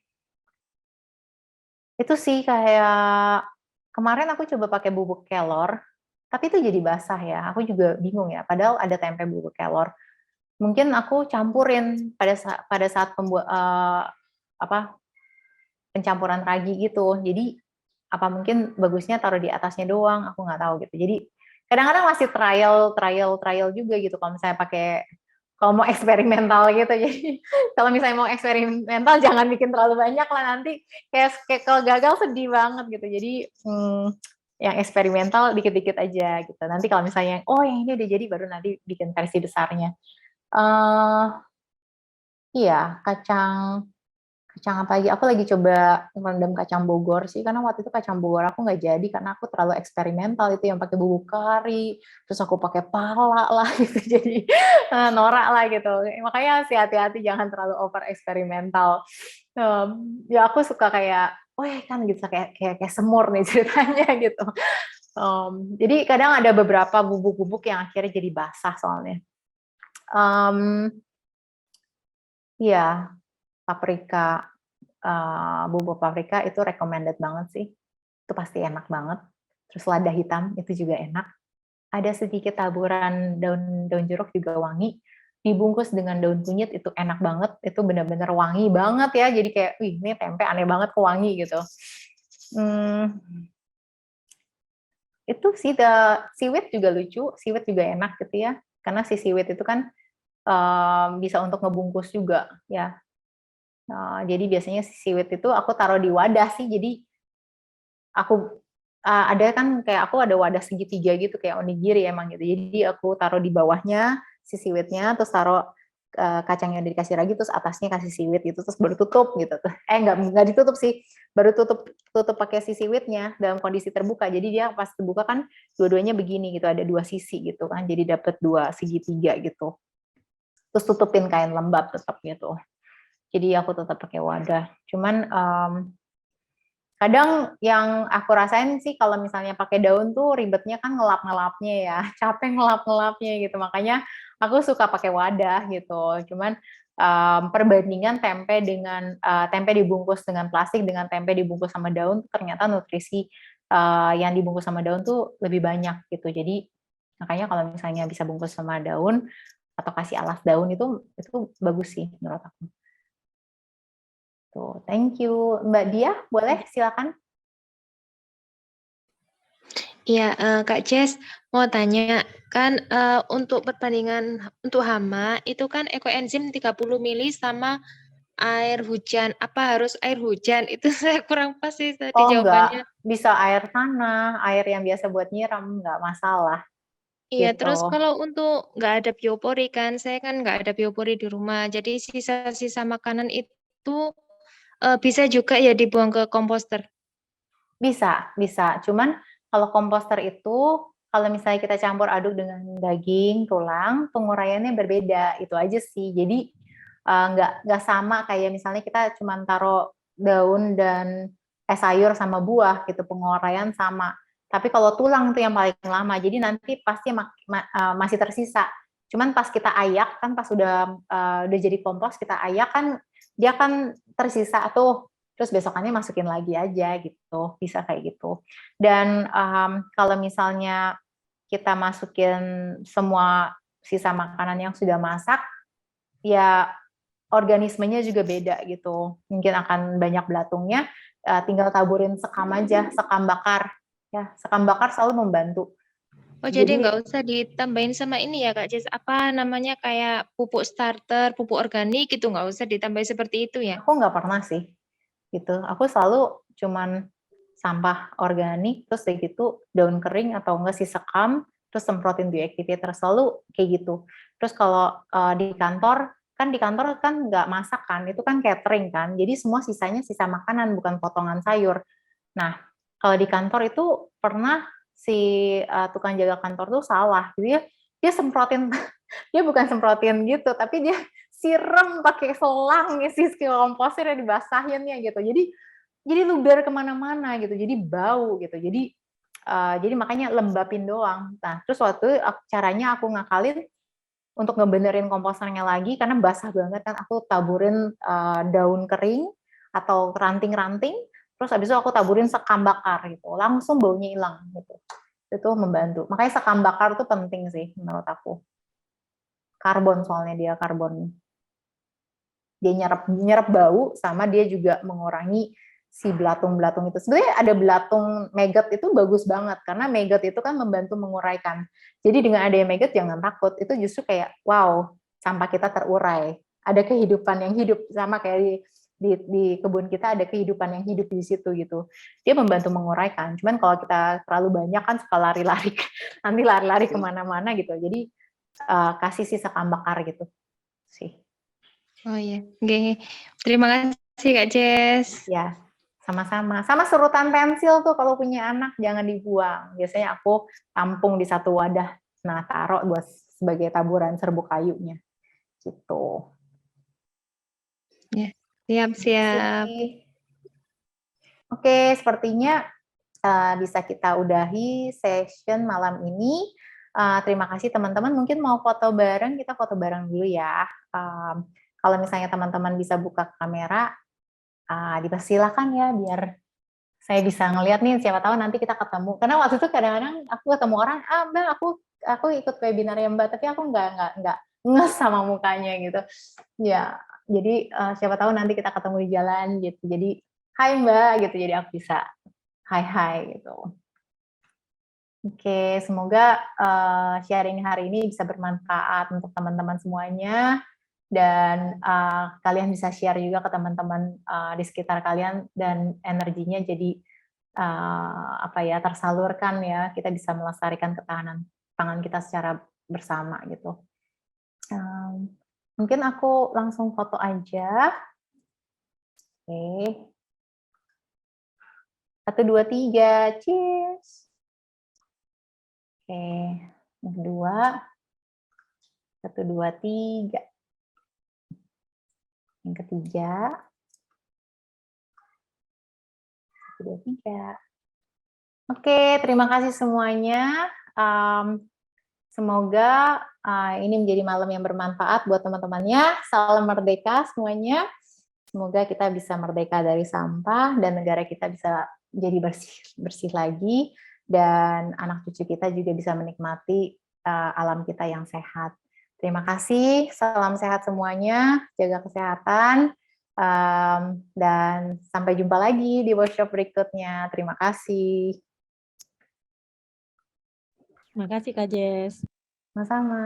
Itu sih kayak kemarin aku coba pakai bubuk kelor, tapi itu jadi basah ya. Aku juga bingung ya. Padahal ada tempe bubuk kelor. Mungkin aku campurin pada saat apa pencampuran ragi gitu. Jadi apa mungkin bagusnya taruh di atasnya doang? Aku nggak tahu gitu. Jadi kadang-kadang masih trial juga gitu. Kalau mau eksperimental gitu. Jadi kalau misalnya mau eksperimental jangan bikin terlalu banyak lah, nanti kayak kalau gagal sedih banget gitu. Jadi yang eksperimental dikit-dikit aja gitu. Nanti kalau misalnya oh yang ini udah jadi baru nanti bikin versi besarnya. eh iya, kacang apa lagi? Aku lagi coba merendam kacang Bogor sih, karena waktu itu kacang Bogor aku nggak jadi karena aku terlalu eksperimental itu yang pakai bubuk kari, terus aku pakai pala lah gitu, jadi norak lah gitu. Makanya sih hati-hati jangan terlalu over eksperimental. Ya aku suka kayak, oh ya kan gitu kayak semur nih ceritanya gitu. Jadi kadang ada beberapa bubuk-bubuk yang akhirnya jadi basah soalnya. Iya, paprika, bubuk paprika itu recommended banget sih. Itu pasti enak banget. Terus lada hitam itu juga enak. Ada sedikit taburan daun jeruk juga wangi. dibungkus dengan daun kunyit itu enak banget, itu benar-benar wangi banget ya, jadi kayak, wih ini tempe aneh banget kok wangi gitu. Itu sih, seaweed juga lucu, seaweed juga enak gitu ya, karena si seaweed itu kan bisa untuk ngebungkus juga ya. Jadi biasanya si seaweed itu aku taruh di wadah sih, jadi aku ada kan kayak aku ada wadah segitiga gitu kayak onigiri emang gitu. Jadi aku taruh di bawahnya si seaweed-nya, terus taruh kacang yang dikasih lagi, terus atasnya kasih seaweed gitu, terus baru tutup gitu. Nggak ditutup sih, baru tutup pakai si seaweed-nya dalam kondisi terbuka. Jadi dia pas terbuka kan dua-duanya begini gitu, ada dua sisi gitu kan, jadi dapat dua segitiga gitu. Terus tutupin kain lembab tetap gitu. Jadi aku tetap pakai wadah. Cuman kadang yang aku rasain sih kalau misalnya pakai daun tuh ribetnya kan ngelap-ngelapnya ya, capek ngelap-ngelapnya gitu. Makanya aku suka pakai wadah gitu. Cuman perbandingan tempe dibungkus dengan plastik dengan tempe dibungkus sama daun ternyata nutrisi yang dibungkus sama daun tuh lebih banyak gitu. Jadi makanya kalau misalnya bisa bungkus sama daun atau kasih alas daun itu bagus sih menurut aku. Tuh, thank you. Mbak Dia, boleh silakan. Iya, Kak Jess mau tanya, kan untuk perbandingan untuk hama itu kan ekoenzim 30 mili sama air hujan. Apa harus air hujan? Itu saya kurang pas sih tadi Oh jawabannya. enggak, bisa air tanah, air yang biasa buat nyiram, enggak masalah Iya, terus gitu. kalau untuk nggak ada biopori kan, saya kan nggak ada biopori di rumah. Jadi sisa-sisa makanan itu bisa juga ya dibuang ke komposter. Bisa. Cuman kalau komposter itu, kalau misalnya kita campur aduk dengan daging, tulang, penguraiannya berbeda, itu aja sih. Jadi nggak sama kayak misalnya kita cuma taruh daun dan sayur sama buah gitu, penguraian sama. Tapi kalau tulang itu yang paling lama, jadi nanti pasti masih tersisa. Cuman pas kita ayak kan, pas udah jadi kompos kita ayak kan, dia kan tersisa tuh, terus besokannya masukin lagi aja gitu, bisa kayak gitu. Dan kalau misalnya kita masukin semua sisa makanan yang sudah masak, ya organismenya juga beda gitu, mungkin akan banyak belatungnya, tinggal taburin sekam aja, sekam bakar. Ya, sekam bakar selalu membantu. Oh, jadi Jadi nggak usah ditambahin sama ini ya, Kak Jess. Apa namanya kayak pupuk starter, pupuk organik gitu, nggak usah ditambahin seperti itu ya? aku nggak pernah sih, gitu. Aku selalu cuman sampah organik, terus kayak gitu daun kering atau enggak sih sekam, terus semprotin bioactivator, selalu kayak gitu. Terus kalau di kantor kan nggak masak kan, itu kan catering kan, jadi semua sisanya sisa makanan, bukan potongan sayur. Nah, kalau di kantor itu pernah si tukang jaga kantor tuh salah, dia semprotin, dia bukan semprotin gitu, tapi dia siram pakai selang isi komposter yang dibasahinnya gitu. Jadi luber kemana-mana gitu, jadi bau gitu. Jadi makanya lembapin doang. Nah, terus caranya aku ngakalin untuk ngebenerin komposternya lagi karena basah banget kan, aku taburin daun kering atau ranting-ranting, terus habis itu aku taburin sekam bakar gitu, langsung baunya hilang gitu. Itu membantu. Makanya sekam bakar tuh penting sih menurut aku. Karbon, soalnya dia karbon. Dia nyerap bau, sama dia juga mengurangi si belatung-belatung itu. Sebenarnya ada belatung maggot itu bagus banget, karena maggot itu kan membantu menguraikan. Jadi dengan adanya maggot jangan takut, itu justru kayak wow, sampah kita terurai. Ada kehidupan yang hidup, sama kayak di kebun kita ada kehidupan yang hidup di situ gitu. Dia membantu menguraikan. Cuman kalau kita terlalu banyak kan suka lari-lari, nanti lari-lari kemana-mana gitu. Jadi kasih sisa bakar gitu sih. Oh iya, oke. Terima kasih Kak Jess. Ya, sama-sama. Sama serutan pensil tuh kalau punya anak jangan dibuang. Biasanya aku tampung di satu wadah. Nah, taruh buat sebagai taburan serbuk kayunya. Gitu. Ya, siap-siap. Oke, sepertinya bisa kita udahi session malam ini. Terima kasih teman-teman. Mungkin mau foto bareng, kita foto bareng dulu ya. Kalau misalnya teman-teman bisa buka kamera, dipersilakan ya, biar saya bisa ngelihat nih, siapa tahu nanti kita ketemu. Karena waktu itu kadang-kadang aku ketemu orang, Mbak, aku ikut webinar ya Mbak, tapi aku nggak nges sama mukanya gitu. Ya, jadi siapa tahu nanti kita ketemu di jalan gitu. Jadi, hai Mbak gitu. Jadi aku bisa hai gitu. Oke, semoga sharing hari ini bisa bermanfaat untuk teman-teman semuanya dan kalian bisa share juga ke teman-teman di sekitar kalian dan energinya jadi tersalurkan ya, kita bisa melestarikan ketahanan pangan kita secara bersama gitu. Mungkin aku langsung foto aja. Oke. 1, 2, 3, cheers. Oke, yang kedua. 1, 2, 3. Yang ketiga. 1, 2, 3. Oke, terima kasih semuanya. Semoga ini menjadi malam yang bermanfaat buat teman-temannya. Salam merdeka semuanya. Semoga kita bisa merdeka dari sampah dan negara kita bisa jadi bersih lagi dan anak cucu kita juga bisa menikmati alam kita yang sehat. Terima kasih, salam sehat semuanya, jaga kesehatan, dan sampai jumpa lagi di workshop berikutnya. Terima kasih. Terima kasih Kak Jess. Sama-sama.